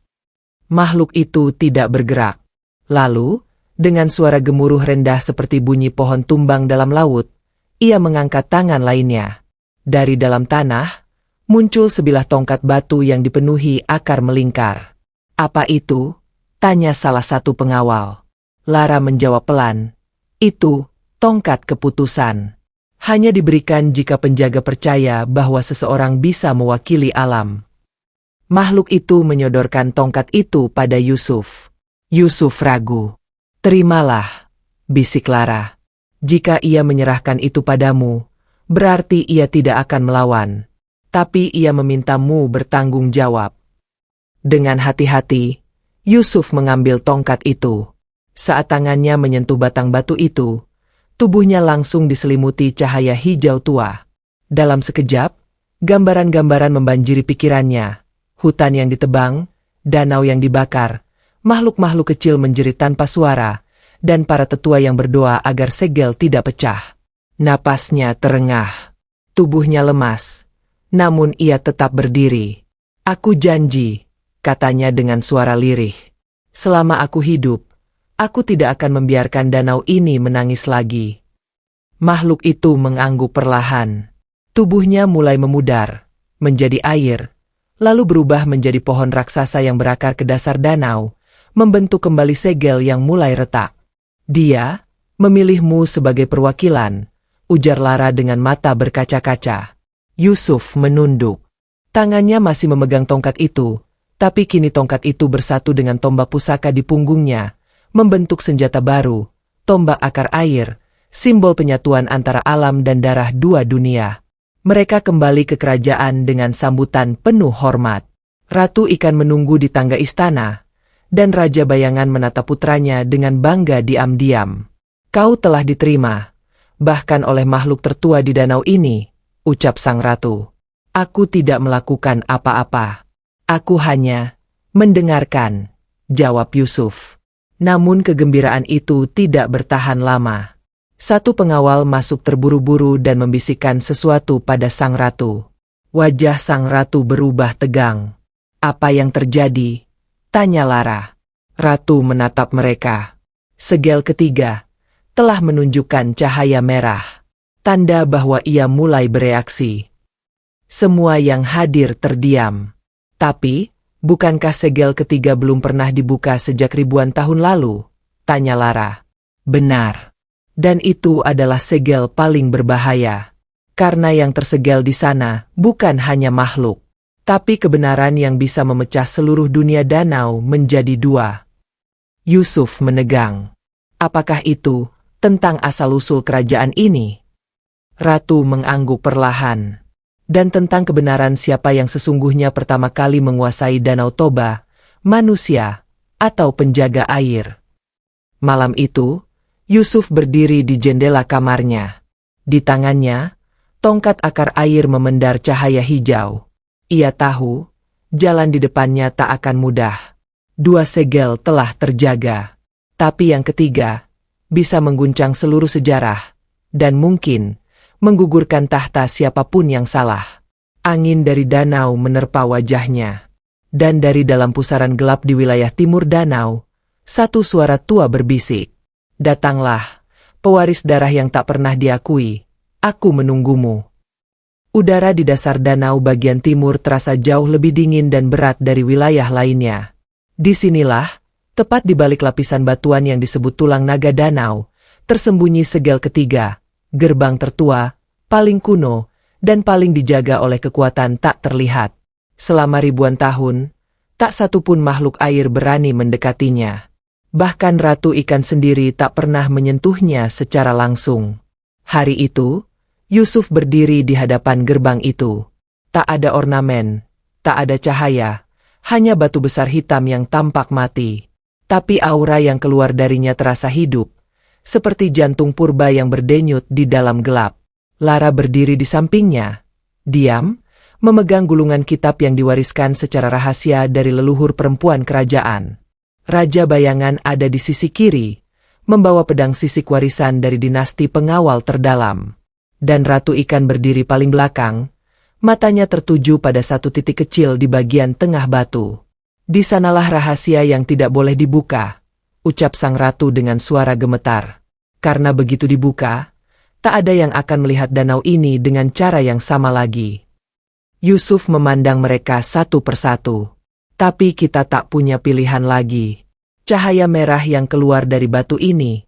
Makhluk itu tidak bergerak. Lalu, dengan suara gemuruh rendah seperti bunyi pohon tumbang dalam laut, ia mengangkat tangan lainnya. Dari dalam tanah, muncul sebilah tongkat batu yang dipenuhi akar melingkar. Apa itu? Tanya salah satu pengawal. Lara menjawab pelan. Itu, tongkat keputusan. Hanya diberikan jika penjaga percaya bahwa seseorang bisa mewakili alam. Makhluk itu menyodorkan tongkat itu pada Yusuf. Yusuf ragu. Terimalah, bisik Lara. Jika ia menyerahkan itu padamu, berarti ia tidak akan melawan. Tapi ia memintamu bertanggung jawab. Dengan hati-hati, Yusuf mengambil tongkat itu. Saat tangannya menyentuh batang batu itu, tubuhnya langsung diselimuti cahaya hijau tua. Dalam sekejap, gambaran-gambaran membanjiri pikirannya. Hutan yang ditebang, danau yang dibakar, makhluk-makhluk kecil menjerit tanpa suara, dan para tetua yang berdoa agar segel tidak pecah. Napasnya terengah, tubuhnya lemas, namun ia tetap berdiri. Aku janji, katanya dengan suara lirih. Selama aku hidup, aku tidak akan membiarkan danau ini menangis lagi. Makhluk itu mengangguk perlahan. Tubuhnya mulai memudar, menjadi air, lalu berubah menjadi pohon raksasa yang berakar ke dasar danau, membentuk kembali segel yang mulai retak. Dia memilihmu sebagai perwakilan, ujar Lara dengan mata berkaca-kaca. Yusuf menunduk. Tangannya masih memegang tongkat itu, Tapi kini tongkat itu bersatu dengan tombak pusaka di punggungnya, membentuk senjata baru, tombak akar air, simbol penyatuan antara alam dan darah dua dunia. Mereka kembali ke kerajaan dengan sambutan penuh hormat. Ratu Ikan menunggu di tangga istana, dan Raja Bayangan menatap putranya dengan bangga diam-diam. "Kau telah diterima, bahkan oleh makhluk tertua di danau ini," ucap sang ratu. "Aku tidak melakukan apa-apa. Aku hanya mendengarkan," jawab Yusuf. Namun kegembiraan itu tidak bertahan lama. Satu pengawal masuk terburu-buru dan membisikkan sesuatu pada sang ratu. Wajah sang ratu berubah tegang. "Apa yang terjadi?" tanya Lara. Ratu menatap mereka. Segel ketiga telah menunjukkan cahaya merah, tanda bahwa ia mulai bereaksi. Semua yang hadir terdiam. "Tapi, bukankah segel ketiga belum pernah dibuka sejak ribuan tahun lalu?" tanya Lara. "Benar. Dan itu adalah segel paling berbahaya. Karena yang tersegel di sana bukan hanya makhluk, tapi kebenaran yang bisa memecah seluruh dunia danau menjadi dua." Yusuf menegang. "Apakah itu tentang asal-usul kerajaan ini?" Ratu mengangguk perlahan. "Dan tentang kebenaran siapa yang sesungguhnya pertama kali menguasai Danau Toba, manusia atau penjaga air." Malam itu, Yusuf berdiri di jendela kamarnya. Di tangannya, tongkat akar air memendar cahaya hijau. Ia tahu, jalan di depannya tak akan mudah. Dua segel telah terjaga. Tapi yang ketiga, bisa mengguncang seluruh sejarah, dan mungkin menggugurkan tahta siapapun yang salah. Angin dari danau menerpa wajahnya. Dan dari dalam pusaran gelap di wilayah timur danau, satu suara tua berbisik. "Datanglah, pewaris darah yang tak pernah diakui. Aku menunggumu." Udara di dasar danau bagian timur terasa jauh lebih dingin dan berat dari wilayah lainnya. Disinilah, tepat di balik lapisan batuan yang disebut tulang naga danau, tersembunyi segel ketiga, gerbang tertua, paling kuno, dan paling dijaga oleh kekuatan tak terlihat. Selama ribuan tahun, tak satupun makhluk air berani mendekatinya. Bahkan Ratu Ikan sendiri tak pernah menyentuhnya secara langsung. Hari itu, Yusuf berdiri di hadapan gerbang itu. Tak ada ornamen, tak ada cahaya, hanya batu besar hitam yang tampak mati. Tapi aura yang keluar darinya terasa hidup, seperti jantung purba yang berdenyut di dalam gelap. Lara berdiri di sampingnya, diam, memegang gulungan kitab yang diwariskan secara rahasia dari leluhur perempuan kerajaan. Raja Bayangan ada di sisi kiri, membawa pedang sisik warisan dari dinasti pengawal terdalam. Dan Ratu Ikan berdiri paling belakang, matanya tertuju pada satu titik kecil di bagian tengah batu. "Di sanalah rahasia yang tidak boleh dibuka," ucap sang ratu dengan suara gemetar. "Karena begitu dibuka, tak ada yang akan melihat danau ini dengan cara yang sama lagi." Yusuf memandang mereka satu persatu. "Tapi kita tak punya pilihan lagi. Cahaya merah yang keluar dari batu ini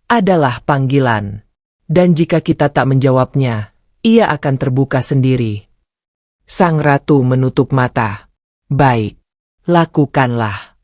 adalah panggilan. Dan jika kita tak menjawabnya, ia akan terbuka sendiri." Sang ratu menutup mata. "Baik, lakukanlah."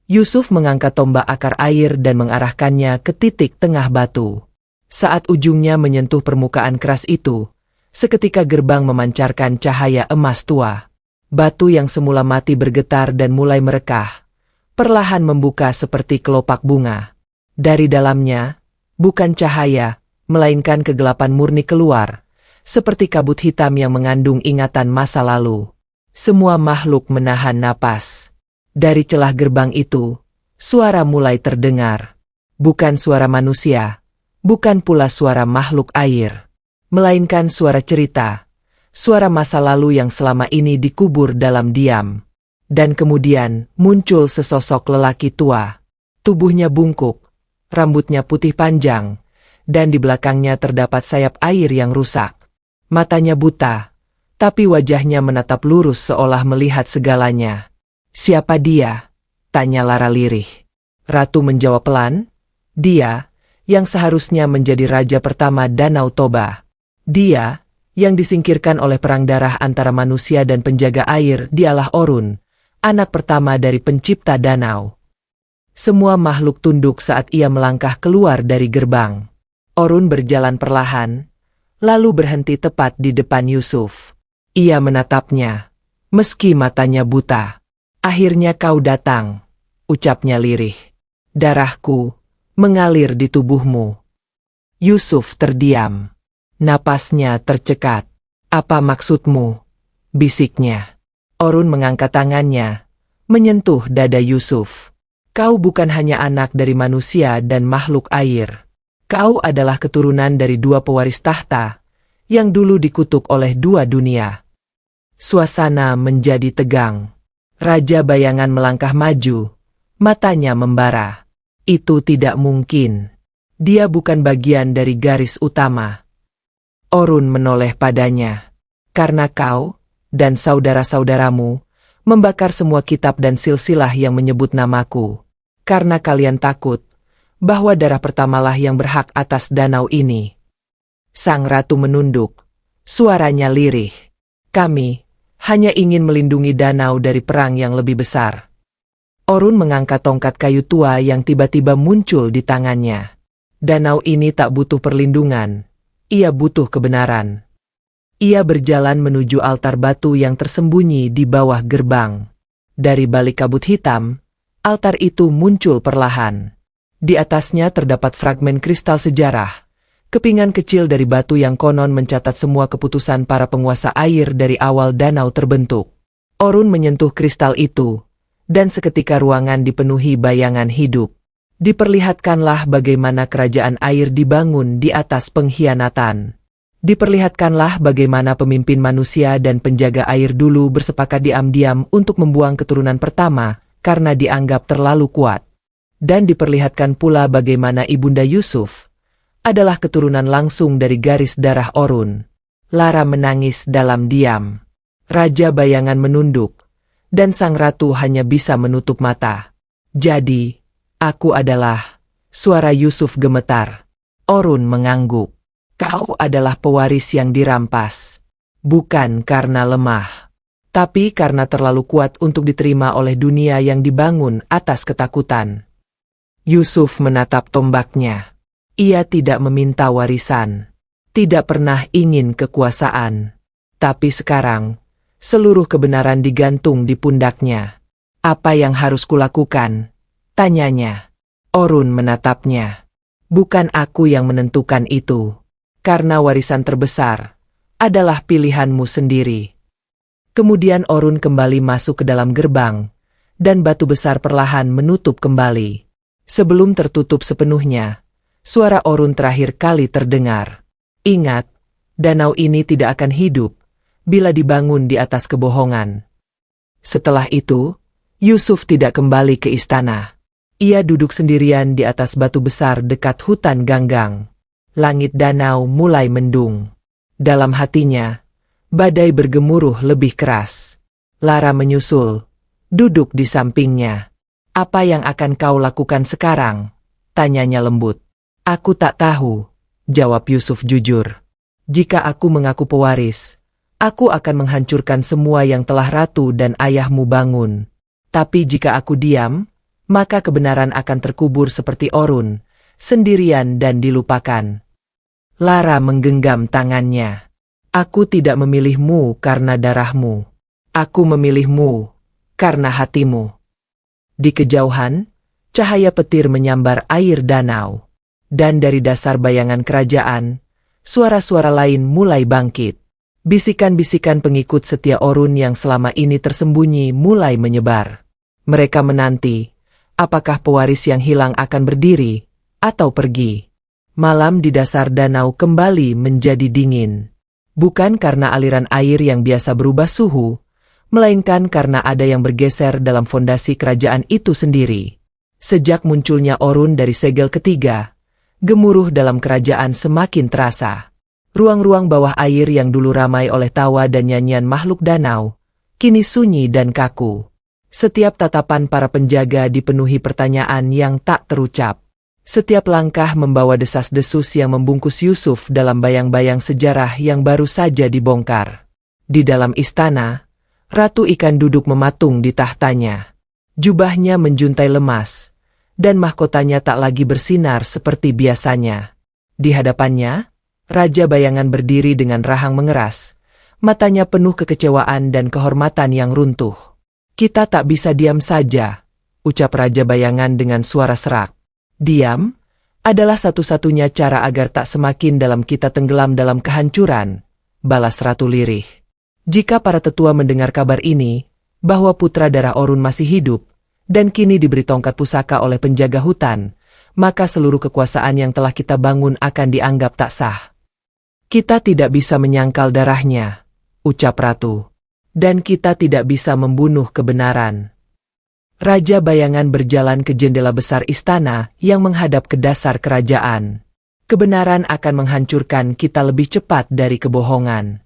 Yusuf mengangkat tombak akar air dan mengarahkannya ke titik tengah batu. Saat ujungnya menyentuh permukaan keras itu, seketika gerbang memancarkan cahaya emas tua. Batu yang semula mati bergetar dan mulai merekah, perlahan membuka seperti kelopak bunga. Dari dalamnya, bukan cahaya, melainkan kegelapan murni keluar, seperti kabut hitam yang mengandung ingatan masa lalu. Semua makhluk menahan napas. Dari celah gerbang itu, suara mulai terdengar. Bukan suara manusia, bukan pula suara makhluk air, melainkan suara cerita, suara masa lalu yang selama ini dikubur dalam diam. Dan kemudian muncul sesosok lelaki tua. Tubuhnya bungkuk, rambutnya putih panjang, dan di belakangnya terdapat sayap air yang rusak. Matanya buta, tapi wajahnya menatap lurus seolah melihat segalanya. "Siapa dia?" tanya Lara lirih. Ratu menjawab pelan, "Dia yang seharusnya menjadi raja pertama Danau Toba. Dia yang disingkirkan oleh perang darah antara manusia dan penjaga air di Alah Orun, anak pertama dari pencipta danau. Semua makhluk tunduk saat ia melangkah keluar dari gerbang. Orun berjalan perlahan, lalu berhenti tepat di depan Yusuf. Ia menatapnya, meski matanya buta. "Akhirnya kau datang," ucapnya lirih. "Darahku mengalir di tubuhmu." Yusuf terdiam. Napasnya tercekat. "Apa maksudmu?" bisiknya. Orun mengangkat tangannya, menyentuh dada Yusuf. "Kau bukan hanya anak dari manusia dan makhluk air. Kau adalah keturunan dari dua pewaris tahta, yang dulu dikutuk oleh dua dunia." Suasana menjadi tegang. Raja bayangan melangkah maju, matanya membara. Itu tidak mungkin. Dia bukan bagian dari garis utama. Orun menoleh padanya. "Karena kau dan saudara-saudaramu membakar semua kitab dan silsilah yang menyebut namaku. Karena kalian takut bahwa darah pertamalah yang berhak atas danau ini." Sang ratu menunduk, suaranya lirih. "Kami hanya ingin melindungi danau dari perang yang lebih besar." Orun mengangkat tongkat kayu tua yang tiba-tiba muncul di tangannya. Danau ini tak butuh perlindungan, ia butuh kebenaran. Ia berjalan menuju altar batu yang tersembunyi di bawah gerbang. Dari balik kabut hitam, altar itu muncul perlahan. Di atasnya terdapat fragmen kristal sejarah, kepingan kecil dari batu yang konon mencatat semua keputusan para penguasa air dari awal danau terbentuk. Orun menyentuh kristal itu, dan seketika ruangan dipenuhi bayangan hidup. Diperlihatkanlah bagaimana kerajaan air dibangun di atas pengkhianatan. Diperlihatkanlah bagaimana pemimpin manusia dan penjaga air dulu bersepakat diam-diam untuk membuang keturunan pertama karena dianggap terlalu kuat. Dan diperlihatkan pula bagaimana Ibunda Yusuf adalah keturunan langsung dari garis darah Orun. Lara menangis dalam diam. Raja bayangan menunduk, dan sang ratu hanya bisa menutup mata. "Jadi, aku adalah..." Suara Yusuf gemetar. Orun mengangguk. "Kau adalah pewaris yang dirampas. Bukan karena lemah, tapi karena terlalu kuat untuk diterima oleh dunia yang dibangun atas ketakutan." Yusuf menatap tombaknya. Ia tidak meminta warisan, tidak pernah ingin kekuasaan. Tapi sekarang, seluruh kebenaran digantung di pundaknya. "Apa yang harus kulakukan?" tanyanya. Orun menatapnya. "Bukan aku yang menentukan itu. Karena warisan terbesar adalah pilihanmu sendiri." Kemudian Orun kembali masuk ke dalam gerbang, dan batu besar perlahan menutup kembali. Sebelum tertutup sepenuhnya, suara Orun terakhir kali terdengar. "Ingat, danau ini tidak akan hidup bila dibangun di atas kebohongan." Setelah itu, Yusuf tidak kembali ke istana. Ia duduk sendirian di atas batu besar dekat hutan ganggang. Langit danau mulai mendung. Dalam hatinya, badai bergemuruh lebih keras. Lara menyusul, duduk di sampingnya. "Apa yang akan kau lakukan sekarang?" tanyanya lembut. "Aku tak tahu," jawab Yusuf jujur. "Jika aku mengaku pewaris, aku akan menghancurkan semua yang telah ratu dan ayahmu bangun. Tapi jika aku diam, maka kebenaran akan terkubur seperti Orun, sendirian dan dilupakan." Lara menggenggam tangannya. "Aku tidak memilihmu karena darahmu. Aku memilihmu karena hatimu." Di kejauhan, cahaya petir menyambar air danau. Dan dari dasar bayangan kerajaan, suara-suara lain mulai bangkit. Bisikan-bisikan pengikut setia Orun yang selama ini tersembunyi mulai menyebar. Mereka menanti, apakah pewaris yang hilang akan berdiri atau pergi. Malam di dasar danau kembali menjadi dingin. Bukan karena aliran air yang biasa berubah suhu, melainkan karena ada yang bergeser dalam fondasi kerajaan itu sendiri. Sejak munculnya Orun dari segel ketiga, gemuruh dalam kerajaan semakin terasa. Ruang-ruang bawah air yang dulu ramai oleh tawa dan nyanyian makhluk danau, kini sunyi dan kaku. Setiap tatapan para penjaga dipenuhi pertanyaan yang tak terucap. Setiap langkah membawa desas-desus yang membungkus Yusuf dalam bayang-bayang sejarah yang baru saja dibongkar. Di dalam istana, Ratu Ikan duduk mematung di tahtanya. Jubahnya menjuntai lemas, dan mahkotanya tak lagi bersinar seperti biasanya. Di hadapannya, Raja Bayangan berdiri dengan rahang mengeras, matanya penuh kekecewaan dan kehormatan yang runtuh. "Kita tak bisa diam saja," ucap Raja Bayangan dengan suara serak. "Diam adalah satu-satunya cara agar tak semakin dalam kita tenggelam dalam kehancuran," balas Ratu lirih. "Jika para tetua mendengar kabar ini, bahwa putra darah Orun masih hidup, dan kini diberi tongkat pusaka oleh penjaga hutan, maka seluruh kekuasaan yang telah kita bangun akan dianggap tak sah." "Kita tidak bisa menyangkal darahnya," ucap Ratu. "Dan kita tidak bisa membunuh kebenaran." Raja Bayangan berjalan ke jendela besar istana yang menghadap ke dasar kerajaan. "Kebenaran akan menghancurkan kita lebih cepat dari kebohongan."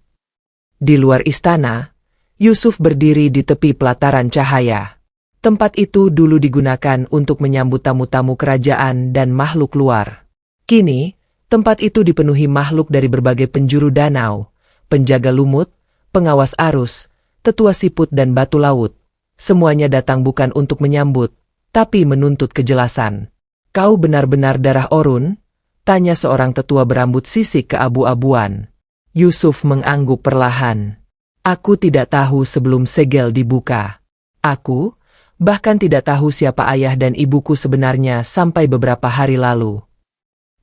Di luar istana, Yusuf berdiri di tepi pelataran cahaya. Tempat itu dulu digunakan untuk menyambut tamu-tamu kerajaan dan makhluk luar. Kini, tempat itu dipenuhi makhluk dari berbagai penjuru danau, penjaga lumut, pengawas arus, tetua siput dan batu laut. Semuanya datang bukan untuk menyambut, tapi menuntut kejelasan. "Kau benar-benar darah Orun?" tanya seorang tetua berambut sisik keabu-abuan. Yusuf mengangguk perlahan. "Aku tidak tahu sebelum segel dibuka. Aku bahkan tidak tahu siapa ayah dan ibuku sebenarnya sampai beberapa hari lalu."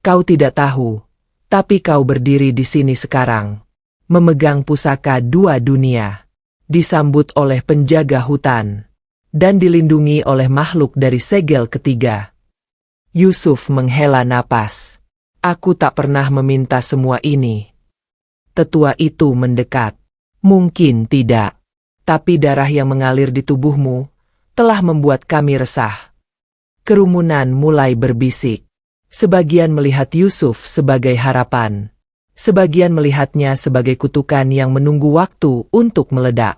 "Kau tidak tahu, tapi kau berdiri di sini sekarang, memegang pusaka dua dunia, disambut oleh penjaga hutan, dan dilindungi oleh makhluk dari segel ketiga." Yusuf menghela napas. "Aku tak pernah meminta semua ini." Tetua itu mendekat. "Mungkin tidak, tapi darah yang mengalir di tubuhmu telah membuat kami resah." Kerumunan mulai berbisik. Sebagian melihat Yusuf sebagai harapan. Sebagian melihatnya sebagai kutukan yang menunggu waktu untuk meledak.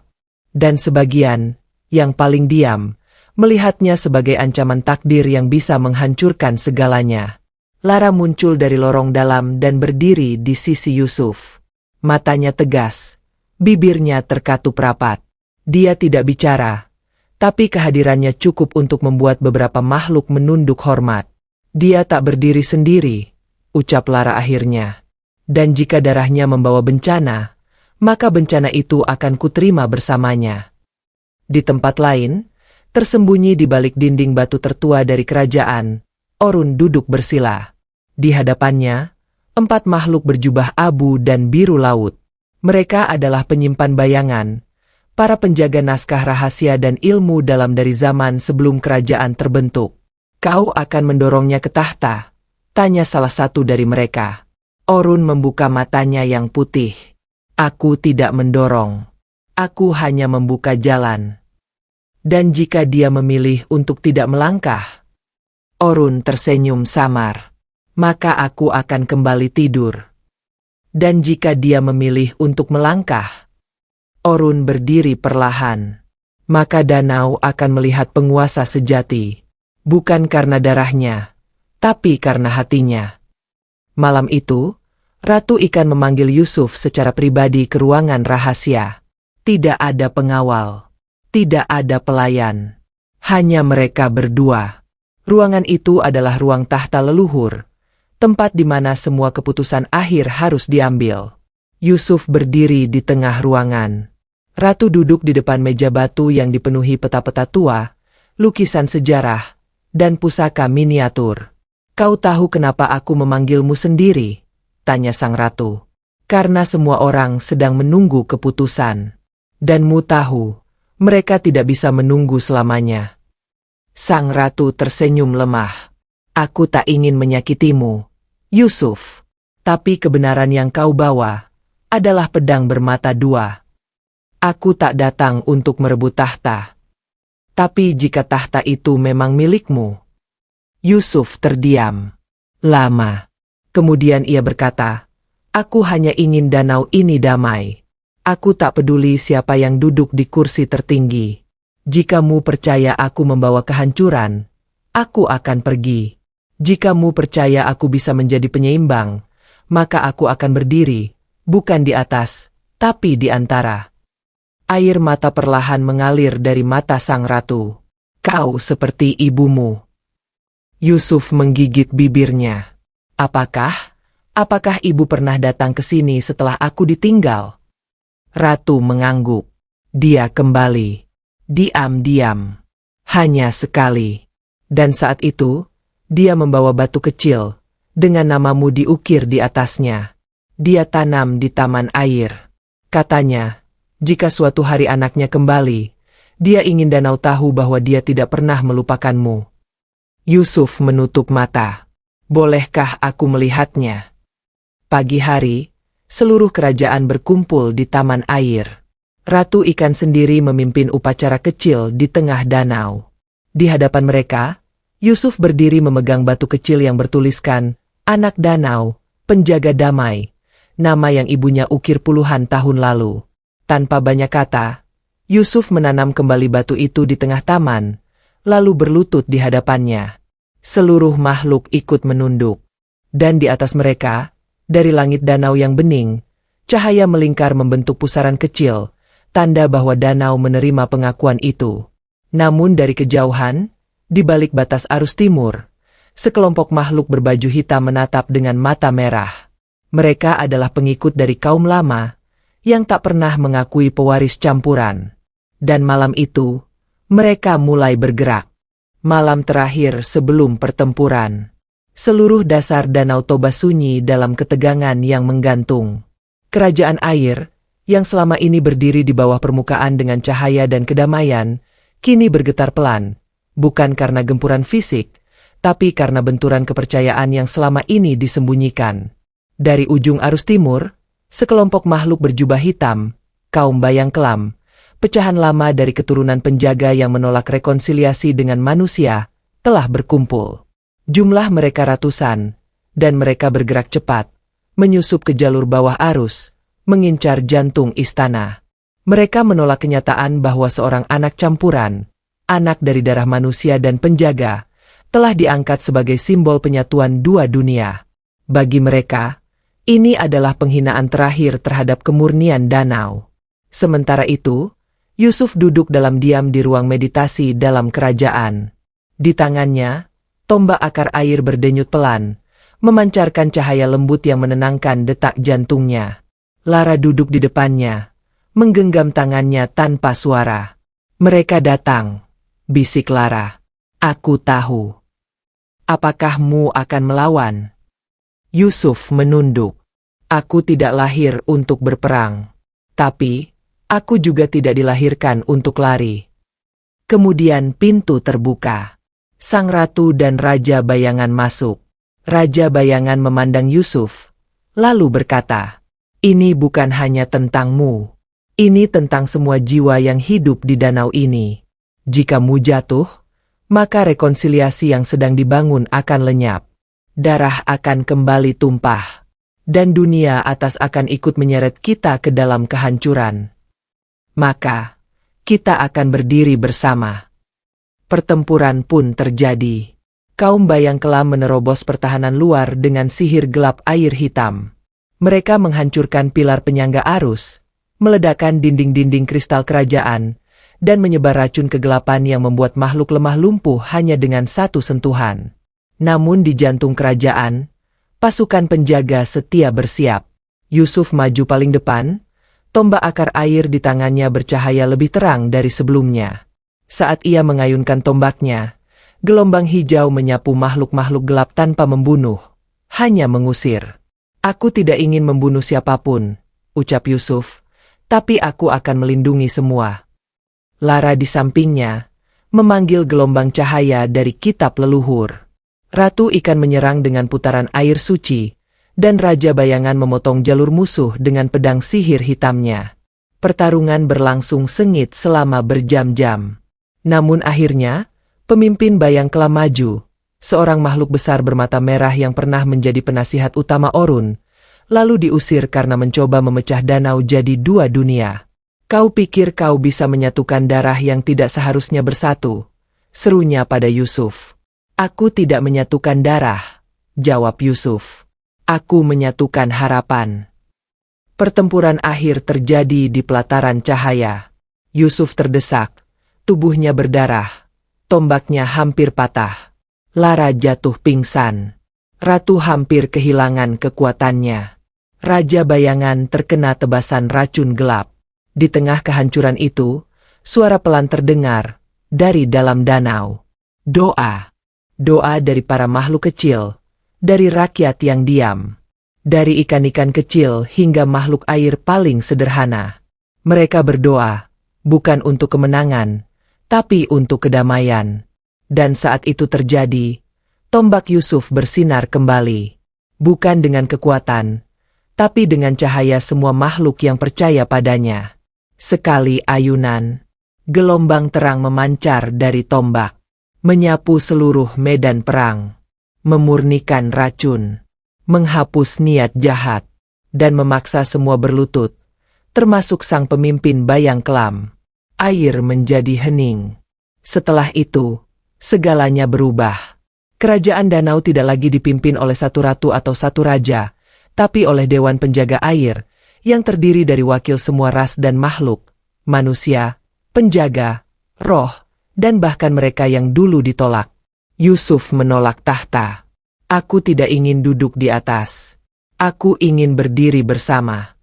Dan sebagian, yang paling diam, melihatnya sebagai ancaman takdir yang bisa menghancurkan segalanya. Lara muncul dari lorong dalam dan berdiri di sisi Yusuf. Matanya tegas, bibirnya terkatup rapat. Dia tidak bicara, tapi kehadirannya cukup untuk membuat beberapa makhluk menunduk hormat. "Dia tak berdiri sendiri," ucap Lara akhirnya. "Dan jika darahnya membawa bencana, maka bencana itu akan kuterima bersamanya." Di tempat lain, tersembunyi di balik dinding batu tertua dari kerajaan, Orun duduk bersila. Di hadapannya, 4 makhluk berjubah abu dan biru laut. Mereka adalah penyimpan bayangan, para penjaga naskah rahasia dan ilmu dalam dari zaman sebelum kerajaan terbentuk. "Kau akan mendorongnya ke tahta?" tanya salah satu dari mereka. Orun membuka matanya yang putih. "Aku tidak mendorong. Aku hanya membuka jalan." "Dan jika dia memilih untuk tidak melangkah?" Orun tersenyum samar. "Maka aku akan kembali tidur." "Dan jika dia memilih untuk melangkah?" Orun berdiri perlahan. "Maka danau akan melihat penguasa sejati. Bukan karena darahnya, tapi karena hatinya." Malam itu, Ratu Ikan memanggil Yusuf secara pribadi ke ruangan rahasia. Tidak ada pengawal, tidak ada pelayan, hanya mereka berdua. Ruangan itu adalah ruang tahta leluhur, tempat di mana semua keputusan akhir harus diambil. Yusuf berdiri di tengah ruangan. Ratu duduk di depan meja batu yang dipenuhi peta-peta tua, lukisan sejarah, dan pusaka miniatur. "Kau tahu kenapa aku memanggilmu sendiri?" tanya sang ratu. "Karena semua orang sedang menunggu keputusan. Danmu tahu, mereka tidak bisa menunggu selamanya." Sang ratu tersenyum lemah. "Aku tak ingin menyakitimu, Yusuf. Tapi kebenaran yang kau bawa adalah pedang bermata dua. Aku tak datang untuk merebut tahta. Tapi jika tahta itu memang milikmu." Yusuf terdiam lama. Kemudian ia berkata, "Aku hanya ingin danau ini damai. Aku tak peduli siapa yang duduk di kursi tertinggi. Jikamu percaya aku membawa kehancuran, aku akan pergi. Jikamu percaya aku bisa menjadi penyeimbang, maka aku akan berdiri, bukan di atas, tapi di antara." Air mata perlahan mengalir dari mata sang ratu. Kau seperti ibumu. Yusuf menggigit bibirnya. Apakah ibu pernah datang ke sini setelah aku ditinggal? Ratu mengangguk. Dia kembali. Diam-diam. Hanya sekali. Dan saat itu, dia membawa batu kecil, dengan namamu diukir di atasnya. Dia tanam di taman air. Katanya, jika suatu hari anaknya kembali, dia ingin danau tahu bahwa dia tidak pernah melupakanmu. Yusuf menutup mata. Bolehkah aku melihatnya? Pagi hari, seluruh kerajaan berkumpul di taman air. Ratu ikan sendiri memimpin upacara kecil di tengah danau. Di hadapan mereka, Yusuf berdiri memegang batu kecil yang bertuliskan, Anak Danau, Penjaga Damai, nama yang ibunya ukir puluhan tahun lalu. Tanpa banyak kata, Yusuf menanam kembali batu itu di tengah taman, lalu berlutut di hadapannya. Seluruh makhluk ikut menunduk. Dan di atas mereka, dari langit danau yang bening, cahaya melingkar membentuk pusaran kecil, tanda bahwa danau menerima pengakuan itu. Namun dari kejauhan, di balik batas arus timur, sekelompok makhluk berbaju hitam menatap dengan mata merah. Mereka adalah pengikut dari kaum lama, yang tak pernah mengakui pewaris campuran. Dan malam itu, mereka mulai bergerak. Malam terakhir sebelum pertempuran. Seluruh dasar Danau Toba sunyi dalam ketegangan yang menggantung. Kerajaan air, yang selama ini berdiri di bawah permukaan dengan cahaya dan kedamaian, kini bergetar pelan, bukan karena gempuran fisik, tapi karena benturan kepercayaan yang selama ini disembunyikan. Dari ujung arus timur, sekelompok makhluk berjubah hitam, kaum bayang kelam, pecahan lama dari keturunan penjaga yang menolak rekonsiliasi dengan manusia, telah berkumpul. Jumlah mereka ratusan, dan mereka bergerak cepat, menyusup ke jalur bawah arus, mengincar jantung istana. Mereka menolak kenyataan bahwa seorang anak campuran, anak dari darah manusia dan penjaga, telah diangkat sebagai simbol penyatuan dua dunia. Bagi mereka, ini adalah penghinaan terakhir terhadap kemurnian danau. Sementara itu, Yusuf duduk dalam diam di ruang meditasi dalam kerajaan. Di tangannya, tombak akar air berdenyut pelan, memancarkan cahaya lembut yang menenangkan detak jantungnya. Lara duduk di depannya, menggenggam tangannya tanpa suara. Mereka datang, bisik Lara. Aku tahu. Apakahmu akan melawan? Yusuf menunduk. Aku tidak lahir untuk berperang. Tapi, aku juga tidak dilahirkan untuk lari. Kemudian pintu terbuka. Sang ratu dan Raja Bayangan masuk. Raja Bayangan memandang Yusuf, lalu berkata, Ini bukan hanya tentangmu. Ini tentang semua jiwa yang hidup di danau ini. Jikamu jatuh, maka rekonsiliasi yang sedang dibangun akan lenyap. Darah akan kembali tumpah. Dan dunia atas akan ikut menyeret kita ke dalam kehancuran. Maka, kita akan berdiri bersama. Pertempuran pun terjadi. Kaum bayang kelam menerobos pertahanan luar dengan sihir gelap air hitam. Mereka menghancurkan pilar penyangga arus, meledakkan dinding-dinding kristal kerajaan, dan menyebar racun kegelapan yang membuat makhluk lemah lumpuh hanya dengan satu sentuhan. Namun di jantung kerajaan, pasukan penjaga setia bersiap. Yusuf maju paling depan, tombak akar air di tangannya bercahaya lebih terang dari sebelumnya. Saat ia mengayunkan tombaknya, gelombang hijau menyapu makhluk-makhluk gelap tanpa membunuh, hanya mengusir. Aku tidak ingin membunuh siapapun, ucap Yusuf, tapi aku akan melindungi semua. Lara di sampingnya, memanggil gelombang cahaya dari kitab leluhur. Ratu ikan menyerang dengan putaran air suci, dan Raja Bayangan memotong jalur musuh dengan pedang sihir hitamnya. Pertarungan berlangsung sengit selama berjam-jam. Namun akhirnya, pemimpin bayang kelam maju, seorang makhluk besar bermata merah yang pernah menjadi penasihat utama Orun, lalu diusir karena mencoba memecah danau jadi dua dunia. Kau pikir kau bisa menyatukan darah yang tidak seharusnya bersatu? Serunya pada Yusuf. Aku tidak menyatukan darah, jawab Yusuf. Aku menyatukan harapan. Pertempuran akhir terjadi di pelataran cahaya. Yusuf terdesak, tubuhnya berdarah, tombaknya hampir patah. Lara jatuh pingsan. Ratu hampir kehilangan kekuatannya. Raja Bayangan terkena tebasan racun gelap. Di tengah kehancuran itu, suara pelan terdengar dari dalam danau. Doa. Doa dari para makhluk kecil, dari rakyat yang diam, dari ikan-ikan kecil hingga makhluk air paling sederhana. Mereka berdoa, bukan untuk kemenangan, tapi untuk kedamaian. Dan saat itu terjadi, tombak Yusuf bersinar kembali. Bukan dengan kekuatan, tapi dengan cahaya semua makhluk yang percaya padanya. Sekali ayunan, gelombang terang memancar dari tombak, menyapu seluruh medan perang, memurnikan racun, menghapus niat jahat, dan memaksa semua berlutut, termasuk sang pemimpin bayang kelam. Air menjadi hening. Setelah itu, segalanya berubah. Kerajaan danau tidak lagi dipimpin oleh satu ratu atau satu raja, tapi oleh dewan penjaga air, yang terdiri dari wakil semua ras dan makhluk, manusia, penjaga, roh, dan bahkan mereka yang dulu ditolak. Yusuf menolak tahta. Aku tidak ingin duduk di atas. Aku ingin berdiri bersama.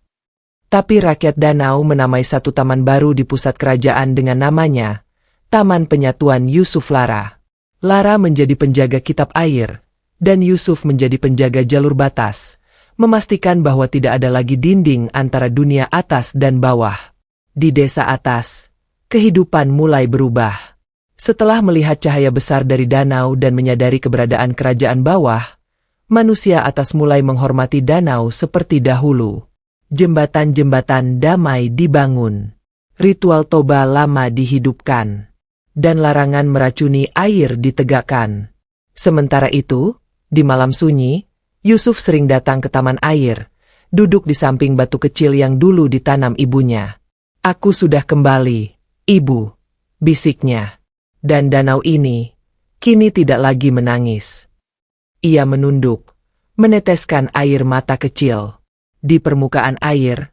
Tapi rakyat danau menamai satu taman baru di pusat kerajaan dengan namanya, Taman Penyatuan Yusuf Lara. Lara menjadi penjaga kitab air, dan Yusuf menjadi penjaga jalur batas, memastikan bahwa tidak ada lagi dinding antara dunia atas dan bawah. Di desa atas, kehidupan mulai berubah. Setelah melihat cahaya besar dari danau dan menyadari keberadaan kerajaan bawah, manusia atas mulai menghormati danau seperti dahulu. Jembatan-jembatan damai dibangun. Ritual toba lama dihidupkan. Dan larangan meracuni air ditegakkan. Sementara itu, di malam sunyi, Yusuf sering datang ke taman air, duduk di samping batu kecil yang dulu ditanam ibunya. Aku sudah kembali, ibu, bisiknya. Dan danau ini, kini tidak lagi menangis. Ia menunduk, meneteskan air mata kecil. Di permukaan air,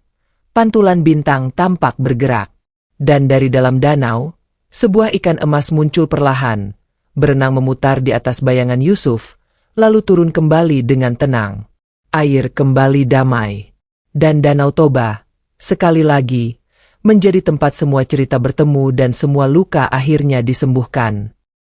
pantulan bintang tampak bergerak. Dan dari dalam danau, sebuah ikan emas muncul perlahan, berenang memutar di atas bayangan Yusuf, lalu turun kembali dengan tenang. Air kembali damai. Dan Danau Toba, sekali lagi, menjadi tempat semua cerita bertemu dan semua luka akhirnya disembuhkan.